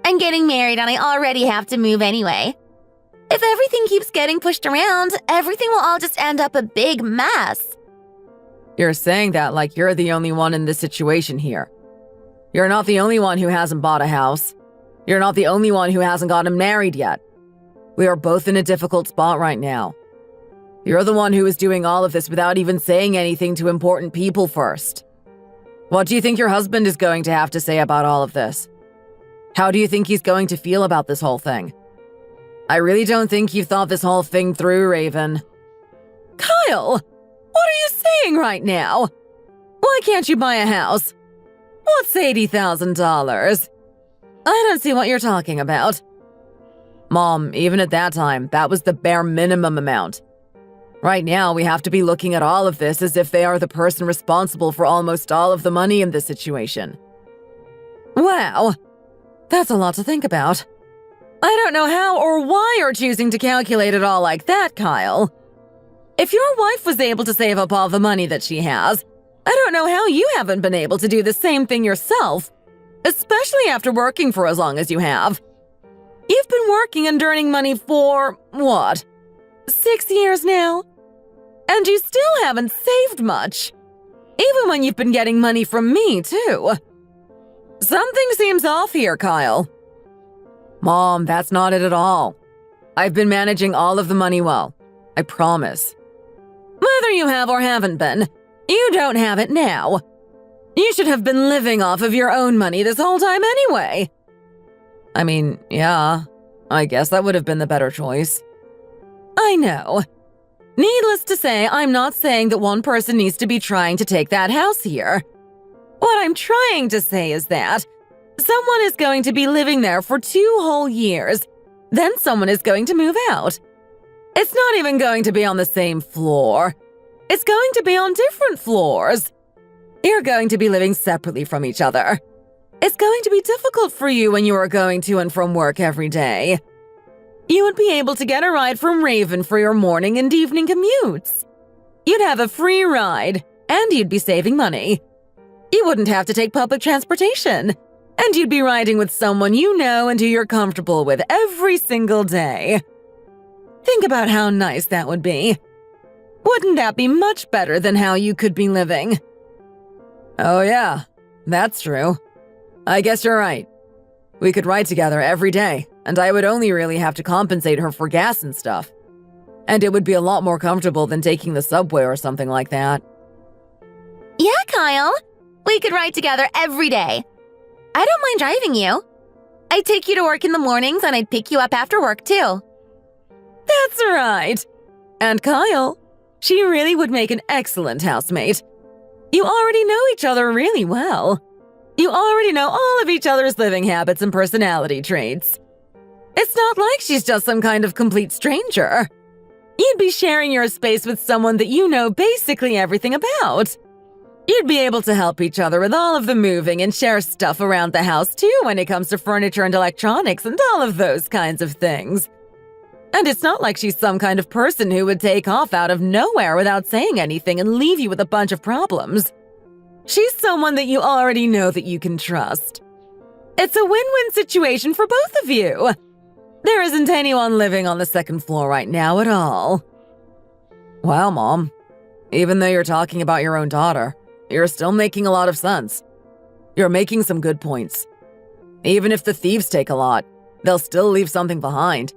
I'm getting married and I already have to move anyway. If everything keeps getting pushed around, everything will all just end up a big mess.
You're saying that like you're the only one in this situation here. You're not the only one who hasn't bought a house. You're not the only one who hasn't gotten married yet. We are both in a difficult spot right now. You're the one who is doing all of this without even saying anything to important people first. What do you think your husband is going to have to say about all of this? How do you think he's going to feel about this whole thing? I really don't think you've thought this whole thing through, Raven. Kyle, what are you saying right now? Why can't you buy a house? What's $80,000? I don't see what you're talking about. Mom, even at that time, that was the bare minimum amount. Right now, we have to be looking at all of this as if they are the person responsible for almost all of the money in this situation. Wow, that's a lot to think about. I don't know how or why you're choosing to calculate it all like that, Kyle.
If your wife was able to save up all the money that she has, I don't know how you haven't been able to do the same thing yourself, especially after working for as long as you have. You've been working and earning money for, what, 6 years now? And you still haven't saved much, even when you've been getting money from me, too. Something seems off here, Kyle.
Mom, that's not it at all. I've been managing all of the money well. I promise.
Whether you have or haven't been, you don't have it now. You should have been living off of your own money this whole time anyway.
I mean, yeah, I guess that would have been the better choice.
I know. Needless to say, I'm not saying that one person needs to be trying to take that house here. What I'm trying to say is that someone is going to be living there for 2 whole years, then someone is going to move out. It's not even going to be on the same floor. It's going to be on different floors. You're going to be living separately from each other. It's going to be difficult for you when you are going to and from work every day. You would be able to get a ride from Raven for your morning and evening commutes. You'd have a free ride, and you'd be saving money. You wouldn't have to take public transportation, and you'd be riding with someone you know and who you're comfortable with every single day. Think about how nice that would be. Wouldn't that be much better than how you could be living?
Oh yeah, that's true. I guess you're right. We could ride together every day, and I would only really have to compensate her for gas and stuff. And it would be a lot more comfortable than taking the subway or something like that.
Yeah, Kyle. We could ride together every day. I don't mind driving you. I'd take you to work in the mornings and I'd pick you up after work too. That's right. And Kyle, she really would make an excellent housemate. You already know each other really well. You already know all of each other's living habits and personality traits. It's not like she's just some kind of complete stranger. You'd be sharing your space with someone that you know basically everything about. You'd be able to help each other with all of the moving and share stuff around the house too when it comes to furniture and electronics and all of those kinds of things. And it's not like she's some kind of person who would take off out of nowhere without saying anything and leave you with a bunch of problems. She's someone that you already know that you can trust. It's a win-win situation for both of you. There isn't anyone living on the second floor right now at all.
Wow, Mom. Even though you're talking about your own daughter, you're still making a lot of sense. You're making some good points. Even if the thieves take a lot, they'll still leave something behind.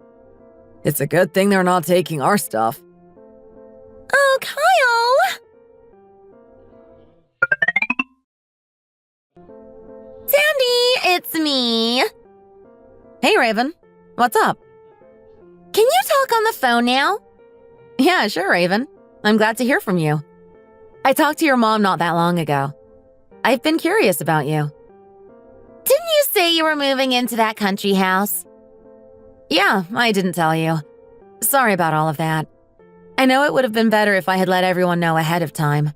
It's a good thing they're not taking our stuff.
Oh, Kyle! Sandy, it's me.
Hey, Raven. What's up?
Can you talk on the phone now?
Yeah, sure, Raven. I'm glad to hear from you. I talked to your mom not that long ago. I've been curious about you.
Didn't you say you were moving into that country house?
Yeah, I didn't tell you. Sorry about all of that. I know it would have been better if I had let everyone know ahead of time.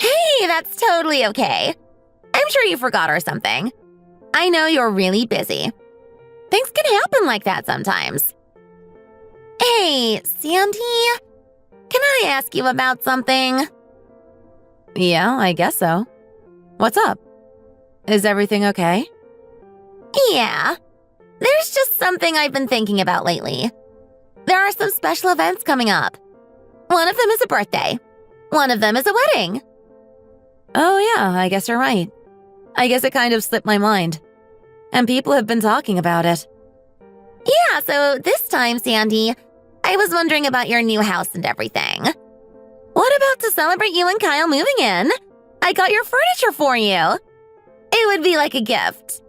Hey, that's totally okay. I'm sure you forgot or something. I know you're really busy. Things can happen like that sometimes. Hey, Sandy, can I ask you about something?
Yeah, I guess so. What's up? Is everything okay?
Yeah. There's just something I've been thinking about lately. There are some special events coming up. One of them is a birthday. One of them is a wedding.
Oh yeah, I guess you're right. I guess it kind of slipped my mind. And people have been talking about it.
Yeah, so this time, Sandy, I was wondering about your new house and everything. What about to celebrate you and Kyle moving in? I got your furniture for you. It would be like a gift.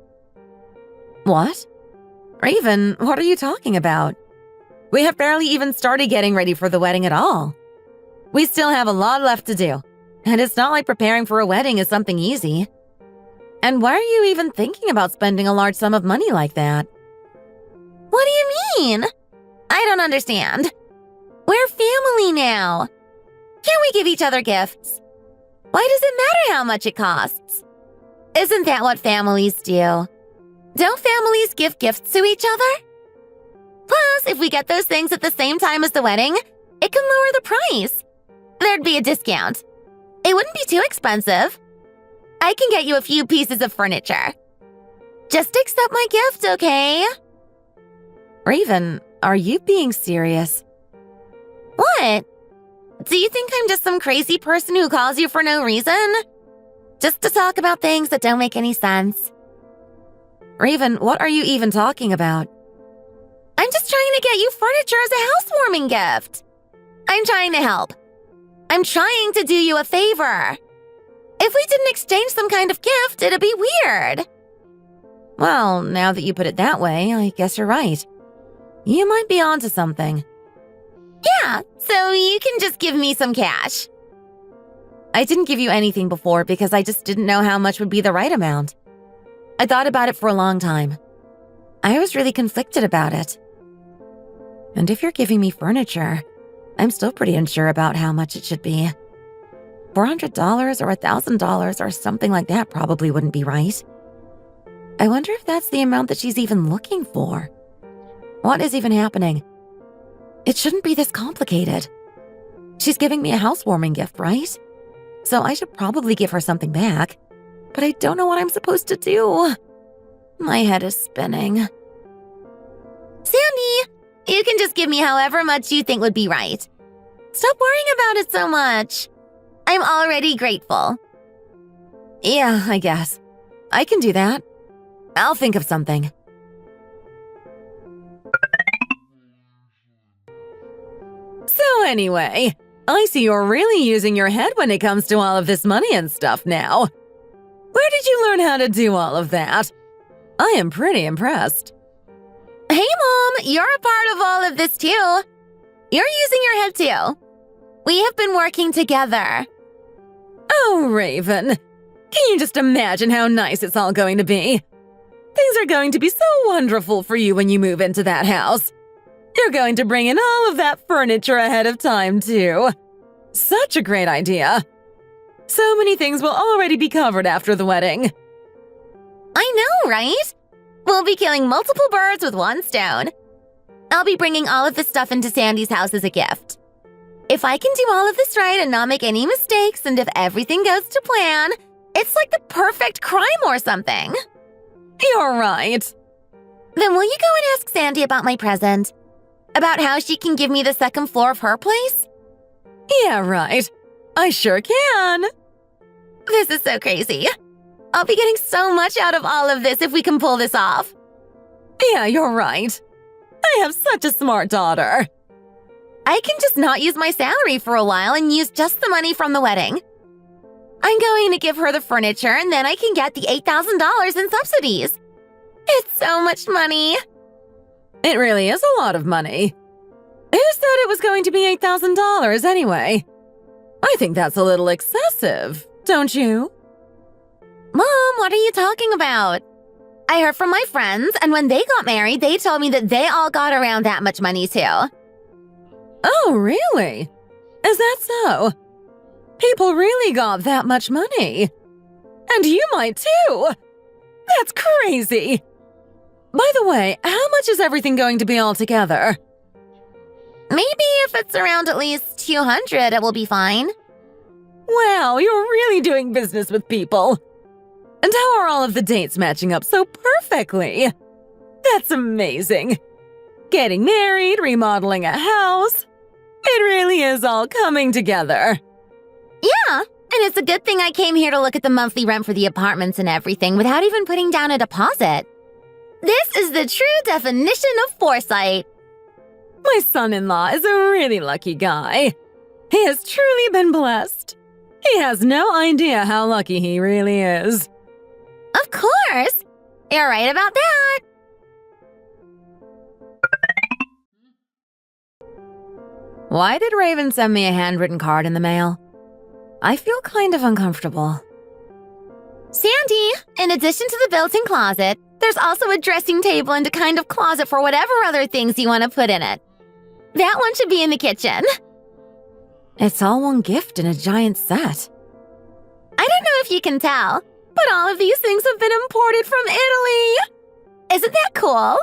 What? Raven, what are you talking about? We have barely even started getting ready for the wedding at all. We still have a lot left to do, and it's not like preparing for a wedding is something easy. And why are you even thinking about spending a large sum of money like that?
What do you mean? I don't understand. We're family now. Can't we give each other gifts? Why does it matter how much it costs? Isn't that what families do? Don't families give gifts to each other? Plus, if we get those things at the same time as the wedding, It can lower the price. There'd be a discount. It wouldn't be too expensive. I can get you a few pieces of furniture. Just accept my gift, okay?
Raven, are you being serious?
What? Do you think I'm just some crazy person who calls you for no reason? Just to talk about things that don't make any sense.
Raven, what are you even talking about?
I'm just trying to get you furniture as a housewarming gift. I'm trying to help. I'm trying to do you a favor. If we didn't exchange some kind of gift, it'd be weird.
Well, now that you put it that way, I guess you're right. You might be onto something.
Yeah, so you can just give me some cash.
I didn't give you anything before because I just didn't know how much would be the right amount. I thought about it for a long time. I was really conflicted about it. And if you're giving me furniture, I'm still pretty unsure about how much it should be. $400 or $1,000 or something like that probably wouldn't be right. I wonder if that's the amount that she's even looking for. What is even happening? It shouldn't be this complicated. She's giving me a housewarming gift, right? So I should probably give her something back. But I don't know what I'm supposed to do. My head is spinning.
Sandy, you can just give me however much you think would be right. Stop worrying about it so much. I'm already grateful.
Yeah, I guess. I can do that. I'll think of something. So anyway, I see you're really using your head when it comes to all of this money and stuff now. Where did you learn how to do all of that? I am pretty impressed.
Hey, Mom, you're a part of all of this too. You're using your head too. We have been working together.
Oh, Raven, can you just imagine how nice it's all going to be? Things are going to be so wonderful for you when you move into that house. You're going to bring in all of that furniture ahead of time, too. Such a great idea. So many things will already be covered after the wedding.
I know, right? We'll be killing multiple birds with one stone. I'll be bringing all of this stuff into Sandy's house as a gift. If I can do all of this right and not make any mistakes, and if everything goes to plan, it's like the perfect crime or something.
You're right.
Then will you go and ask Sandy about my present? About how she can give me the second floor of her place?
Yeah, right. I sure can.
This is so crazy. I'll be getting so much out of all of this if we can pull this off.
Yeah, you're right. I have such a smart daughter.
I can just not use my salary for a while and use just the money from the wedding. I'm going to give her the furniture and then I can get the $8,000 in subsidies. It's so much money.
It really is a lot of money. Who said it was going to be $8,000 anyway? I think that's a little excessive, don't you?
Mom, what are you talking about? I heard from my friends, and when they got married, they told me that they all got around that much money too.
Oh, really? Is that so? People really got that much money. And you might too. That's crazy. By the way, how much is everything going to be altogether?
Maybe if it's around at least 200, it will be fine.
Wow, you're really doing business with people. And how are all of the dates matching up so perfectly? That's amazing. Getting married, remodeling a house. It really is all coming together.
Yeah, and it's a good thing I came here to look at the monthly rent for the apartments and everything without even putting down a deposit. This is the true definition of foresight.
My son-in-law is a really lucky guy. He has truly been blessed. He has no idea how lucky he really is.
Of course! You're right about that!
Why did Raven send me a handwritten card in the mail? I feel kind of uncomfortable.
Sandy, in addition to the built-in closet, there's also a dressing table and a kind of closet for whatever other things you want to put in it. That one should be in the kitchen.
It's all one gift in a giant set.
I don't know if you can tell, but all of these things have been imported from Italy. Isn't that cool?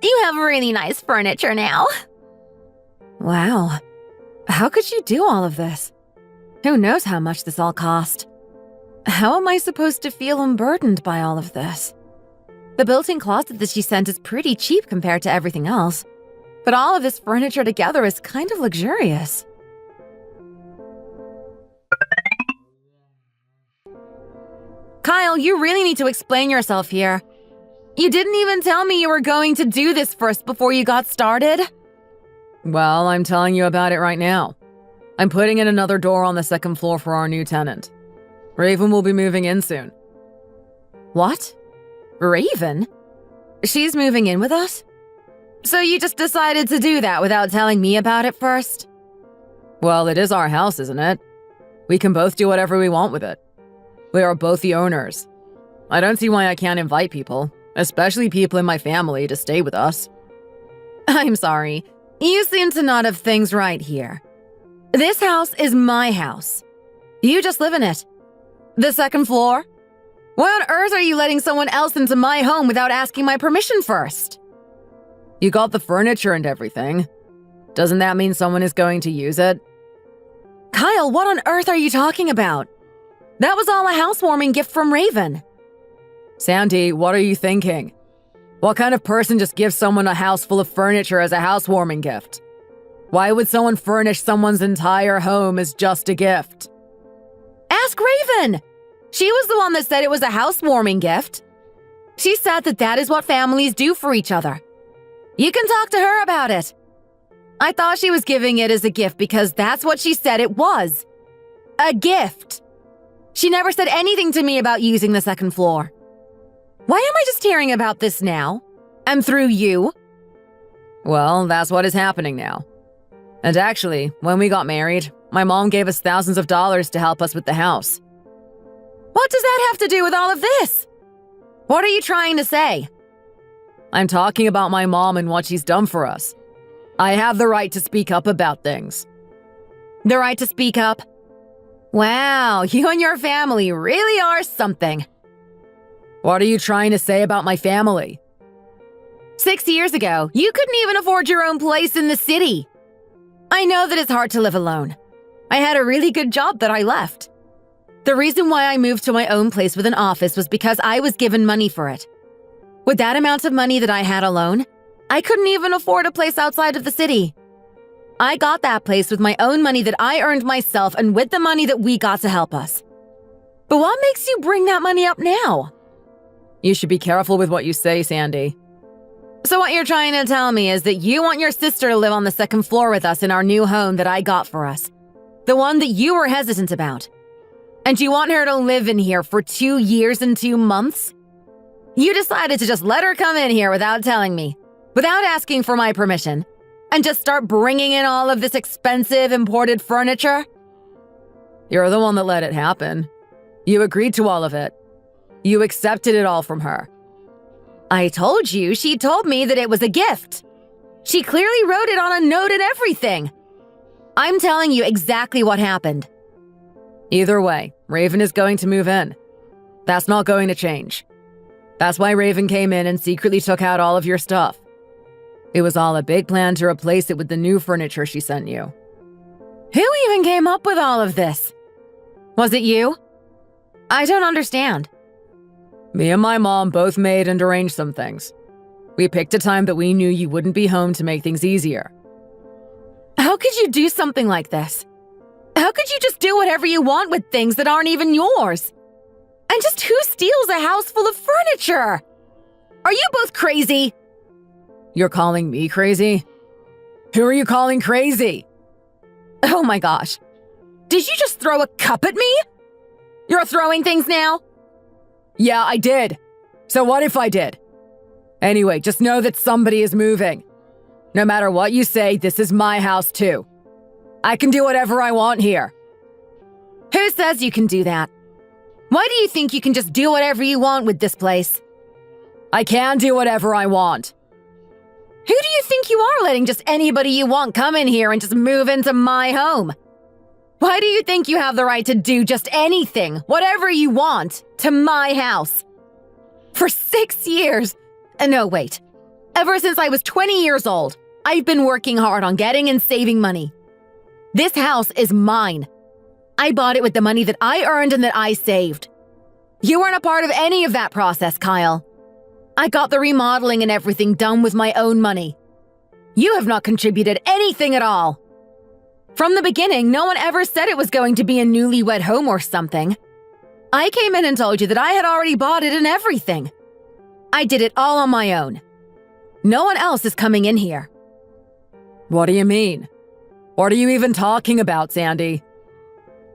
You have really nice furniture now.
Wow.
How could you do all of this? Who knows how much this all cost? How am I supposed to feel unburdened by all of this? The built-in closet that she sent is pretty cheap compared to everything else, but all of this furniture together is kind of luxurious. Kyle, you really need to explain yourself here. You didn't even tell me you were going to do this first before you got started.
Well, I'm telling you about it right now. I'm putting in another door on the second floor for our new tenant. Raven will be moving in soon.
What? Raven? She's moving in with us? So you just decided to do that without telling me about it first?
Well, it is our house, isn't it? We can both do whatever we want with it. We are both the owners. I don't see why I can't invite people, especially people in my family, to stay with us.
I'm sorry. You seem to not have things right here. This house is my house. You just live in it. The second floor? Why on earth are you letting someone else into my home without asking my permission first?
You got the furniture and everything. Doesn't that mean someone is going to use it?
Kyle, what on earth are you talking about? That was all a housewarming gift from Raven.
Sandy, what are you thinking? What kind of person just gives someone a house full of furniture as a housewarming gift? Why would someone furnish someone's entire home as just a gift?
Ask Raven! She was the one that said it was a housewarming gift. She said that that is what families do for each other. You can talk to her about it. I thought she was giving it as a gift because that's what she said it was. A gift. She never said anything to me about using the second floor. Why am I just hearing about this now? And through you?
Well, that's what is happening now. And actually, when we got married, my mom gave us thousands of dollars to help us with the house.
What does that have to do with all of this? What are you trying to say?
I'm talking about my mom and what she's done for us. I have the right to speak up about things.
The right to speak up? Wow, you and your family really are something.
What are you trying to say about my family?
6 years ago, you couldn't even afford your own place in the city. I know that it's hard to live alone. I had a really good job that I left. The reason why I moved to my own place with an office was because I was given money for it. With that amount of money that I had alone, I couldn't even afford a place outside of the city. I got that place with my own money that I earned myself and with the money that we got to help us. But what makes you bring that money up now?
You should be careful with what you say, Sandy.
So what you're trying to tell me is that you want your sister to live on the second floor with us in our new home that I got for us. The one that you were hesitant about. And you want her to live in here for 2 years and 2 months? You decided to just let her come in here without telling me, without asking for my permission, and just start bringing in all of this expensive imported furniture?
You're the one that let it happen. You agreed to all of it. You accepted it all from her.
I told you she told me that it was a gift. She clearly wrote it on a note and everything. I'm telling you exactly what happened.
Either way, Raven is going to move in. That's not going to change. That's why Raven came in and secretly took out all of your stuff. It was all a big plan to replace it with the new furniture she sent you.
Who even came up with all of this? Was it you? I don't understand.
Me and my mom both made and arranged some things. We picked a time that we knew you wouldn't be home to make things easier.
How could you do something like this? How could you just do whatever you want with things that aren't even yours? And just who steals a house full of furniture? Are you both crazy?
You're calling me crazy? Who are you calling crazy?
Oh my gosh. Did you just throw a cup at me? You're throwing things now?
Yeah, I did. So what if I did? Anyway, just know that somebody is moving. No matter what you say, this is my house too. I can do whatever I want here.
Who says you can do that? Why do you think you can just do whatever you want with this place?
I can do whatever I want.
Who do you think you are letting just anybody you want come in here and just move into my home? Why do you think you have the right to do just anything, whatever you want, to my house? For 6 years. No, wait. Ever since I was 20 years old, I've been working hard on getting and saving money. This house is mine. I bought it with the money that I earned and that I saved. You weren't a part of any of that process, Kyle. I got the remodeling and everything done with my own money. You have not contributed anything at all. From the beginning, no one ever said it was going to be a newlywed home or something. I came in and told you that I had already bought it and everything. I did it all on my own. No one else is coming in here.
What do you mean? What are you even talking about, Sandy?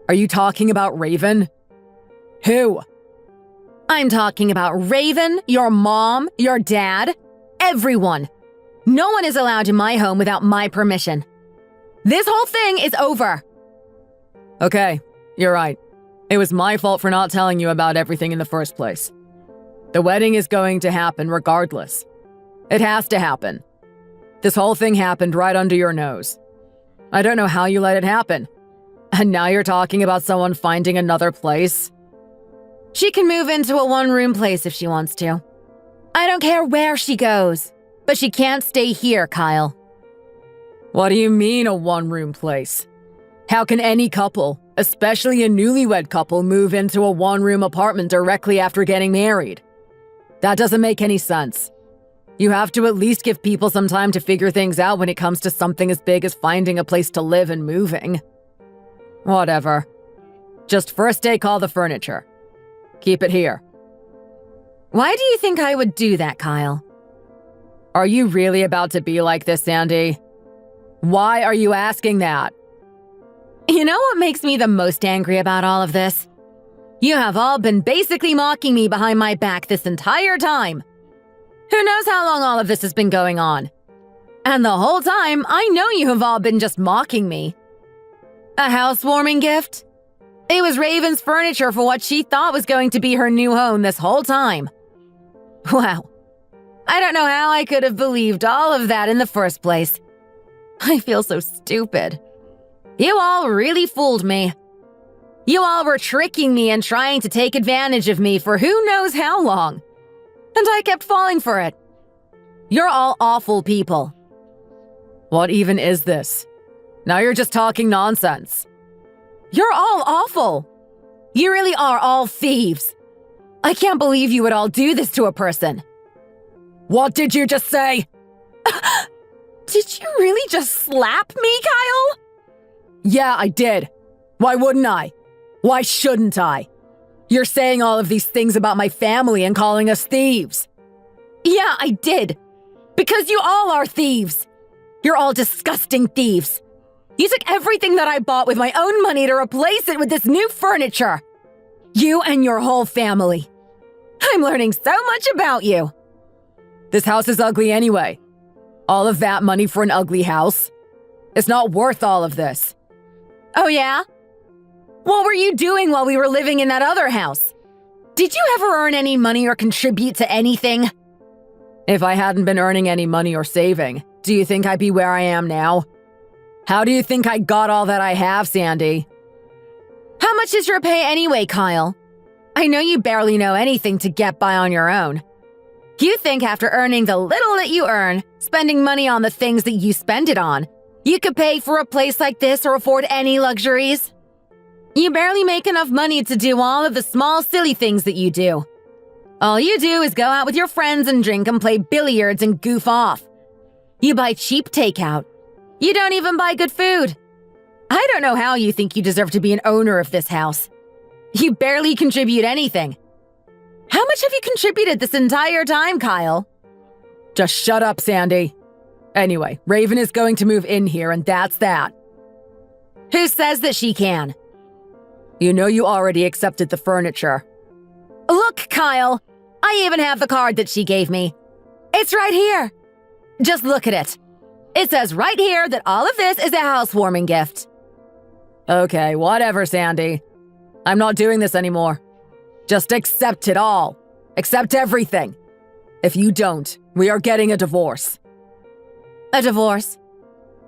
Are you talking about Raven? Who?
I'm talking about Raven, your mom, your dad, everyone. No one is allowed in my home without my permission. This whole thing is over.
Okay, you're right. It was my fault for not telling you about everything in the first place. The wedding is going to happen regardless. It has to happen. This whole thing happened right under your nose. I don't know how you let it happen. And now you're talking about someone finding another place?
She can move into a one-room place if she wants to. I don't care where she goes, but she can't stay here, Kyle.
What do you mean a one-room place? How can any couple, especially a newlywed couple, move into a one-room apartment directly after getting married? That doesn't make any sense. You have to at least give people some time to figure things out when it comes to something as big as finding a place to live and moving. Whatever. Just first take all the furniture. Keep it here.
Why do you think I would do that, Kyle?
Are you really about to be like this, Sandy? Why are you asking that?
You know what makes me the most angry about all of this? You have all been basically mocking me behind my back this entire time. Who knows how long all of this has been going on? And the whole time, I know you have all been just mocking me. A housewarming gift? It was Raven's furniture for what she thought was going to be her new home this whole time. Wow. I don't know how I could have believed all of that in the first place. I feel so stupid. You all really fooled me. You all were tricking me and trying to take advantage of me for who knows how long. And I kept falling for it. You're all awful people.
What even is this? Now you're just talking nonsense.
You're all awful. You really are all thieves. I can't believe you would all do this to a person.
What did you just say?
Did you really just slap me, Kyle?
Yeah, I did. Why wouldn't I? Why shouldn't I? You're saying all of these things about my family and calling us thieves.
Yeah, I did. Because you all are thieves. You're all disgusting thieves. You took everything that I bought with my own money to replace it with this new furniture. You and your whole family. I'm learning so much about you.
This house is ugly anyway. All of that money for an ugly house? It's not worth all of this.
Oh yeah? What were you doing while we were living in that other house? Did you ever earn any money or contribute to anything?
If I hadn't been earning any money or saving, do you think I'd be where I am now? How do you think I got all that I have, Sandy?
How much is your pay anyway, Kyle? I know you barely know anything to get by on your own. You think after earning the little that you earn, spending money on the things that you spend it on, you could pay for a place like this or afford any luxuries? You barely make enough money to do all of the small, silly things that you do. All you do is go out with your friends and drink and play billiards and goof off. You buy cheap takeout. You don't even buy good food. I don't know how you think you deserve to be an owner of this house. You barely contribute anything. How much have you contributed this entire time, Kyle?
Just shut up, Sandy. Anyway, Raven is going to move in here, and that's that.
Who says that she can?
You know you already accepted the furniture.
Look, Kyle, I even have the card that she gave me. It's right here. Just look at it. It says right here that all of this is a housewarming gift.
Okay, whatever, Sandy. I'm not doing this anymore. Just accept it all. Accept everything. If you don't, we are getting a divorce.
A divorce?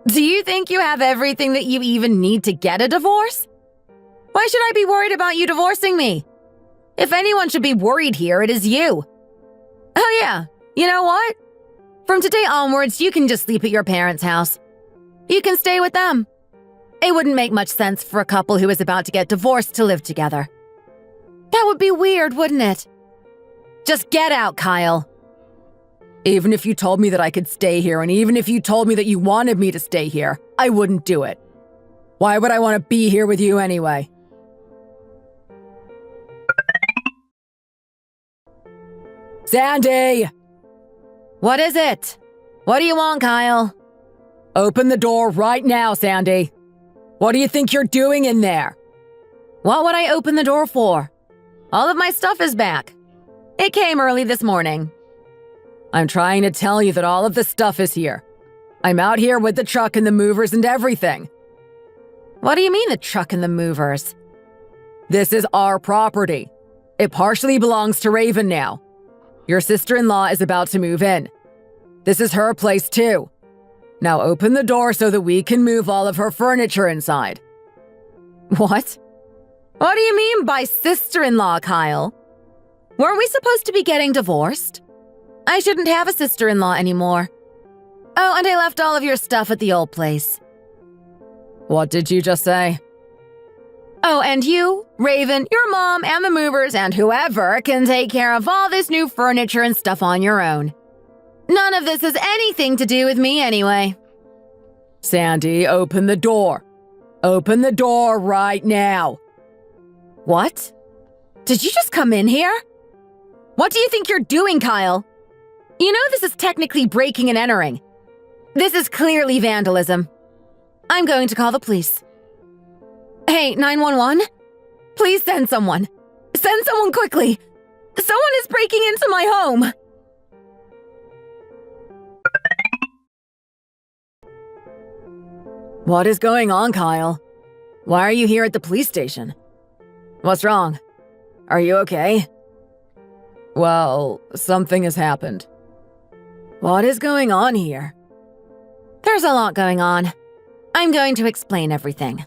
Do you think you have everything that you even need to get a divorce? Why should I be worried about you divorcing me? If anyone should be worried here, it is you. Oh yeah, you know what? From today onwards, you can just sleep at your parents' house. You can stay with them. It wouldn't make much sense for a couple who is about to get divorced to live together. That would be weird, wouldn't it? Just get out, Kyle.
Even if you told me that I could stay here, and even if you told me that you wanted me to stay here, I wouldn't do it. Why would I want to be here with you anyway? Sandy!
What is it? What do you want, Kyle?
Open the door right now, Sandy. What do you think you're doing in there?
What would I open the door for? All of my stuff is back. It came early this morning.
I'm trying to tell you that all of the stuff is here. I'm out here with the truck and the movers and everything.
What do you mean, the truck and the movers?
This is our property. It partially belongs to Raven now. Your sister-in-law is about to move in. This is her place too. Now open the door so that we can move all of her furniture inside.
What? What do you mean by sister-in-law, Kyle? Weren't we supposed to be getting divorced? I shouldn't have a sister-in-law anymore. Oh, and I left all of your stuff at the old place.
What did you just say?
Oh, and you, Raven, your mom, and the movers, and whoever can take care of all this new furniture and stuff on your own. None of this has anything to do with me anyway.
Sandy, open the door. Open the door right now.
What? Did you just come in here? What do you think you're doing, Kyle? You know this is technically breaking and entering. This is clearly vandalism. I'm going to call the police. Hey, 911? Please send someone. Send someone quickly. Someone is breaking into my home.
What is going on, Kyle? Why are you here at the police station? What's wrong? Are you okay? Well, something has happened. What is going on here?
There's a lot going on. I'm going to explain everything.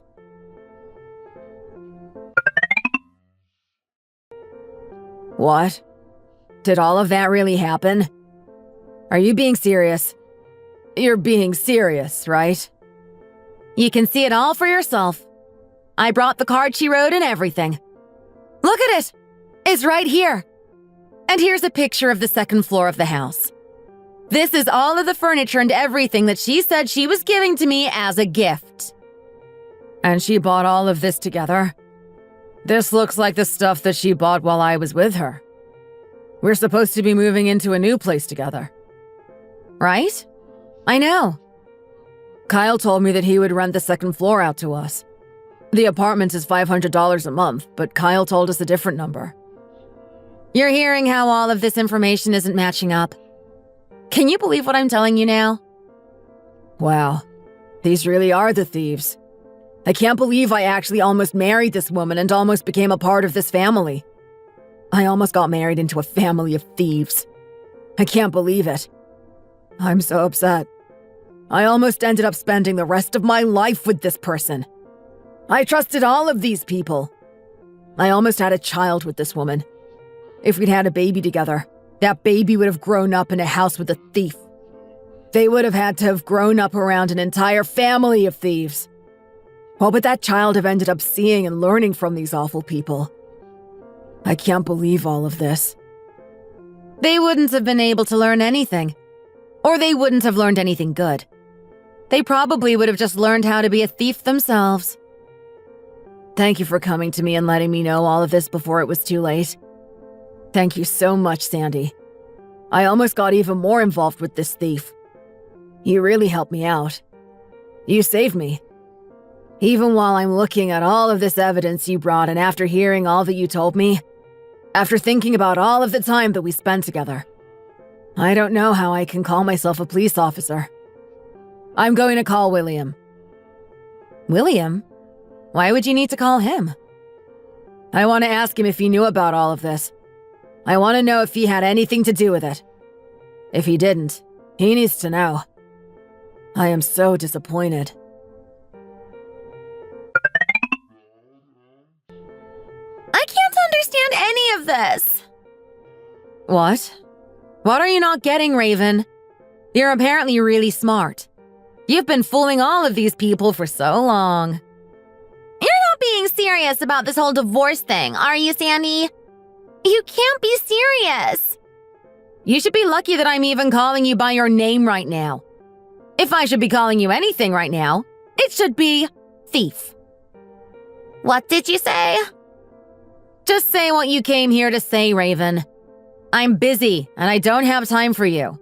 What? Did all of that really happen? Are you being serious? You're being serious, right?
You can see it all for yourself. I brought the card she wrote and everything. Look at it! It's right here. And here's a picture of the second floor of the house. This is all of the furniture and everything that she said she was giving to me as a gift.
And she bought all of this together? This looks like the stuff that she bought while I was with her. We're supposed to be moving into a new place together.
Right? I know.
Kyle told me that he would rent the second floor out to us. The apartment is $500 a month, but Kyle told us a different number.
You're hearing how all of this information isn't matching up. Can you believe what I'm telling you now?
Wow, these really are the thieves. I can't believe I actually almost married this woman and almost became a part of this family. I almost got married into a family of thieves. I can't believe it. I'm so upset. I almost ended up spending the rest of my life with this person. I trusted all of these people. I almost had a child with this woman. If we'd had a baby together, that baby would have grown up in a house with a thief. They would have had to have grown up around an entire family of thieves. What would that child have ended up seeing and learning from these awful people? I can't believe all of this.
They wouldn't have been able to learn anything. Or they wouldn't have learned anything good. They probably would have just learned how to be a thief themselves.
Thank you for coming to me and letting me know all of this before it was too late. Thank you so much, Sandy. I almost got even more involved with this thief. You really helped me out. You saved me. Even while I'm looking at all of this evidence you brought and after hearing all that you told me, after thinking about all of the time that we spent together, I don't know how I can call myself a police officer. I'm going to call William.
William? Why would you need to call him?
I want to ask him if he knew about all of this. I want to know if he had anything to do with it. If he didn't, he needs to know. I am so disappointed.
I can't understand any of this.
What?
What are you not getting, Raven? You're apparently really smart. You've been fooling all of these people for so long. serious about this whole divorce thing, are you, Sandy? You can't be serious.
You should be lucky that I'm even calling you by your name right now. If I should be calling you anything right now, it should be thief.
What did you say?
Just say what you came here to say, Raven. I'm busy, and I don't have time for you.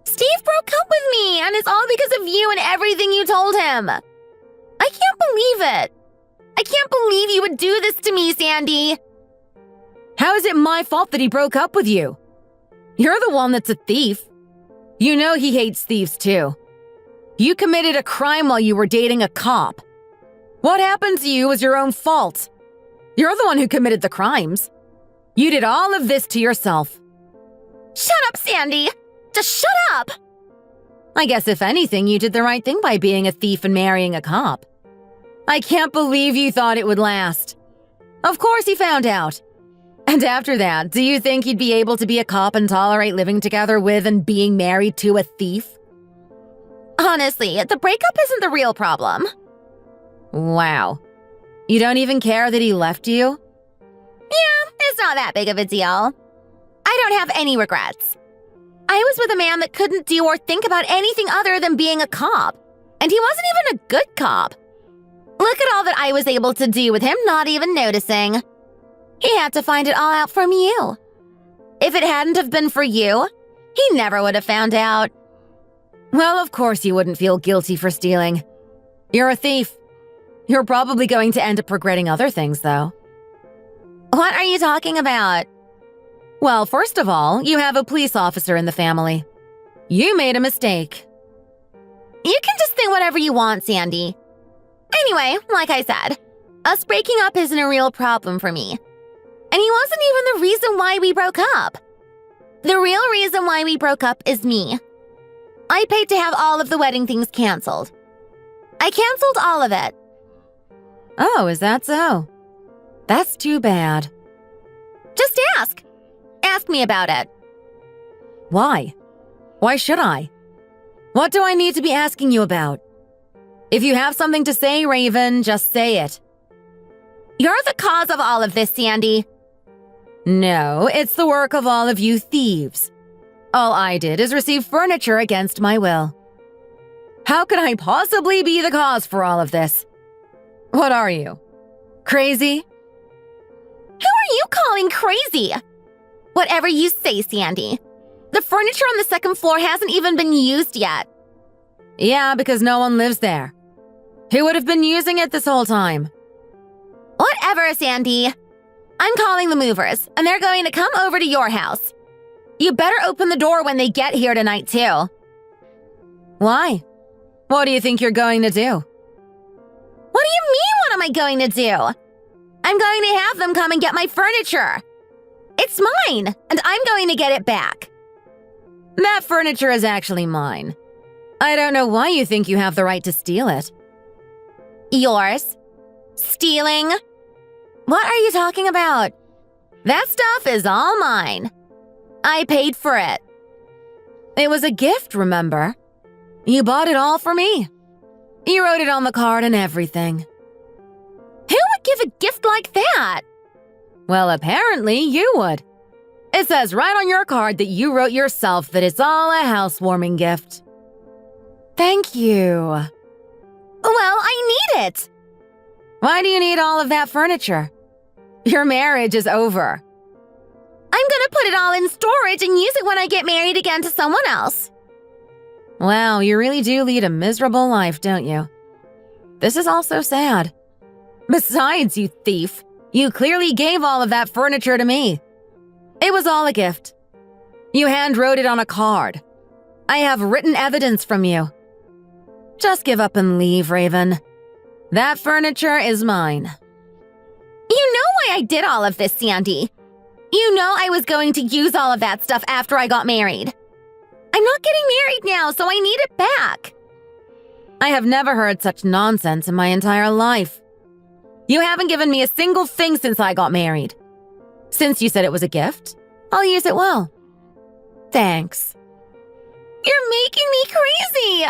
Steve broke up with me, and it's all because of you and everything you told him. I can't believe it. I can't believe you would do this to me, Sandy.
How is it my fault that he broke up with you? You're the one that's a thief. You know he hates thieves too. You committed a crime while you were dating a cop. What happened to you was your own fault. You're the one who committed the crimes. You did all of this to yourself.
Shut up, Sandy. Just shut up.
I guess if anything, you did the right thing by being a thief and marrying a cop. I can't believe you thought it would last. Of course he found out. And after that, do you think you'd be able to be a cop and tolerate living together with and being married to a thief?
Honestly, the breakup isn't the real problem.
Wow. You don't even care that he left you?
Yeah, it's not that big of a deal. I don't have any regrets. I was with a man that couldn't do or think about anything other than being a cop. And he wasn't even a good cop. Look at all that I was able to do with him not even noticing. He had to find it all out from you. If it hadn't have been for you, he never would have found out.
Well, of course you wouldn't feel guilty for stealing. You're a thief. You're probably going to end up regretting other things, though.
What are you talking about?
Well, first of all, you have a police officer in the family. You made a mistake.
You can just think whatever you want, Sandy. Anyway, like I said, us breaking up isn't a real problem for me. And he wasn't even the reason why we broke up. The real reason why we broke up is me. I paid to have all of the wedding things canceled. I canceled all of it.
Oh, is that so? That's too bad.
Just ask. Ask me about it.
Why? Why should I? What do I need to be asking you about? If you have something to say, Raven, just say it.
You're the cause of all of this, Sandy.
No, it's the work of all of you thieves. All I did is receive furniture against my will. How could I possibly be the cause for all of this? What are you? Crazy?
Who are you calling crazy? Whatever you say, Sandy. The furniture on the second floor hasn't even been used yet.
Yeah, because no one lives there. Who would have been using it this whole time?
Whatever, Sandy. I'm calling the movers, and they're going to come over to your house. You better open the door when they get here tonight, too.
Why? What do you think you're going to do?
What do you mean, what am I going to do? I'm going to have them come and get my furniture. It's mine, and I'm going to get it back.
That furniture is actually mine. I don't know why you think you have the right to steal it.
Yours? Stealing? What are you talking about? That stuff is all mine. I paid for it.
It was a gift, remember? You bought it all for me. You wrote it on the card and everything.
Who would give a gift like that?
Well, apparently you would. It says right on your card that you wrote yourself that it's all a housewarming gift. Thank you.
Well, I need it.
Why do you need all of that furniture? Your marriage is over.
I'm gonna put it all in storage and use it when I get married again to someone else.
Wow, you really do lead a miserable life, don't you? This is all so sad. Besides, you thief, you clearly gave all of that furniture to me. It was all a gift. You hand-wrote it on a card. I have written evidence from you. Just give up and leave, Raven. That furniture is mine.
You know why I did all of this, Sandy. You know I was going to use all of that stuff after I got married. I'm not getting married now, so I need it back.
I have never heard such nonsense in my entire life. You haven't given me a single thing since I got married. Since you said it was a gift, I'll use it well. Thanks.
You're making me crazy.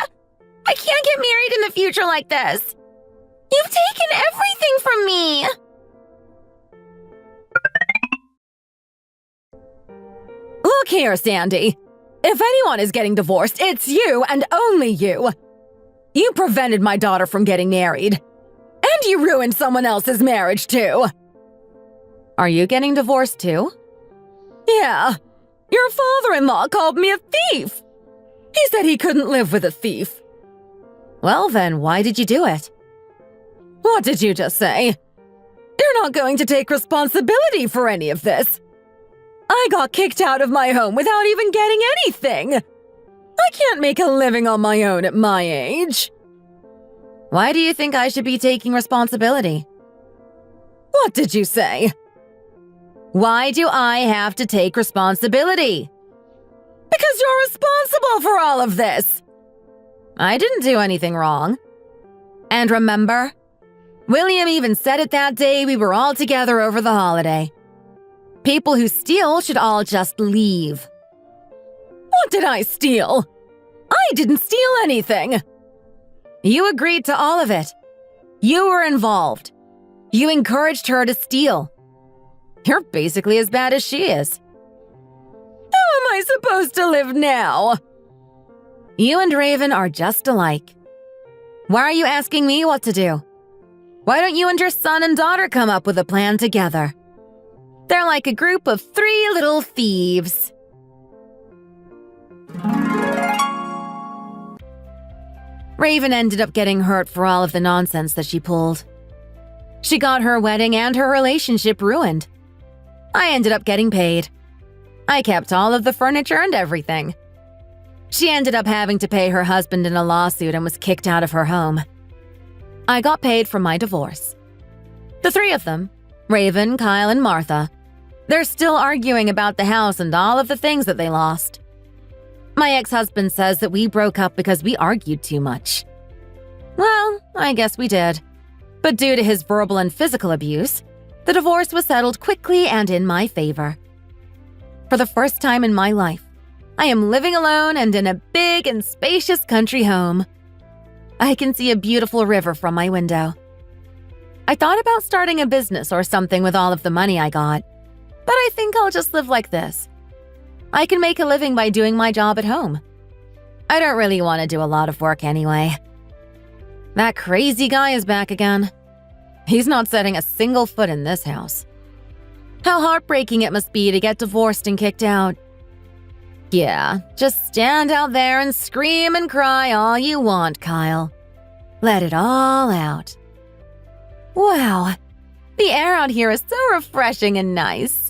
I can't get married in the future like this. You've taken everything from me!
Look here, Sandy. If anyone is getting divorced, it's you and only you. You prevented my daughter from getting married. And you ruined someone else's marriage, too. Are you getting divorced, too? Yeah. Your father-in-law called me a thief. He said he couldn't live with a thief. Well then, why did you do it? What did you just say? You're not going to take responsibility for any of this. I got kicked out of my home without even getting anything. I can't make a living on my own at my age. Why do you think I should be taking responsibility? What did you say? Why do I have to take responsibility? Because you're responsible for all of this. I didn't do anything wrong. And remember, William even said it that day we were all together over the holiday. People who steal should all just leave. What did I steal? I didn't steal anything. You agreed to all of it. You were involved. You encouraged her to steal. You're basically as bad as she is. How am I supposed to live now? You and Raven are just alike. Why are you asking me what to do? Why don't you and your son and daughter come up with a plan together? They're like a group of 3 little thieves. Raven ended up getting hurt for all of the nonsense that she pulled. She got her wedding and her relationship ruined. I ended up getting paid. I kept all of the furniture and everything. She ended up having to pay her husband in a lawsuit and was kicked out of her home. I got paid from my divorce. The 3 of them, Raven, Kyle, and Martha, they're still arguing about the house and all of the things that they lost. My ex-husband says that we broke up because we argued too much. Well, I guess we did. But due to his verbal and physical abuse, the divorce was settled quickly and in my favor. For the first time in my life, I am living alone and in a big and spacious country home. I can see a beautiful river from my window. I thought about starting a business or something with all of the money I got, but I think I'll just live like this. I can make a living by doing my job at home. I don't really want to do a lot of work anyway. That crazy guy is back again. He's not setting a single foot in this house. How heartbreaking it must be to get divorced and kicked out. Yeah, just stand out there and scream and cry all you want, Kyle. Let it all out. Wow, the air out here is so refreshing and nice.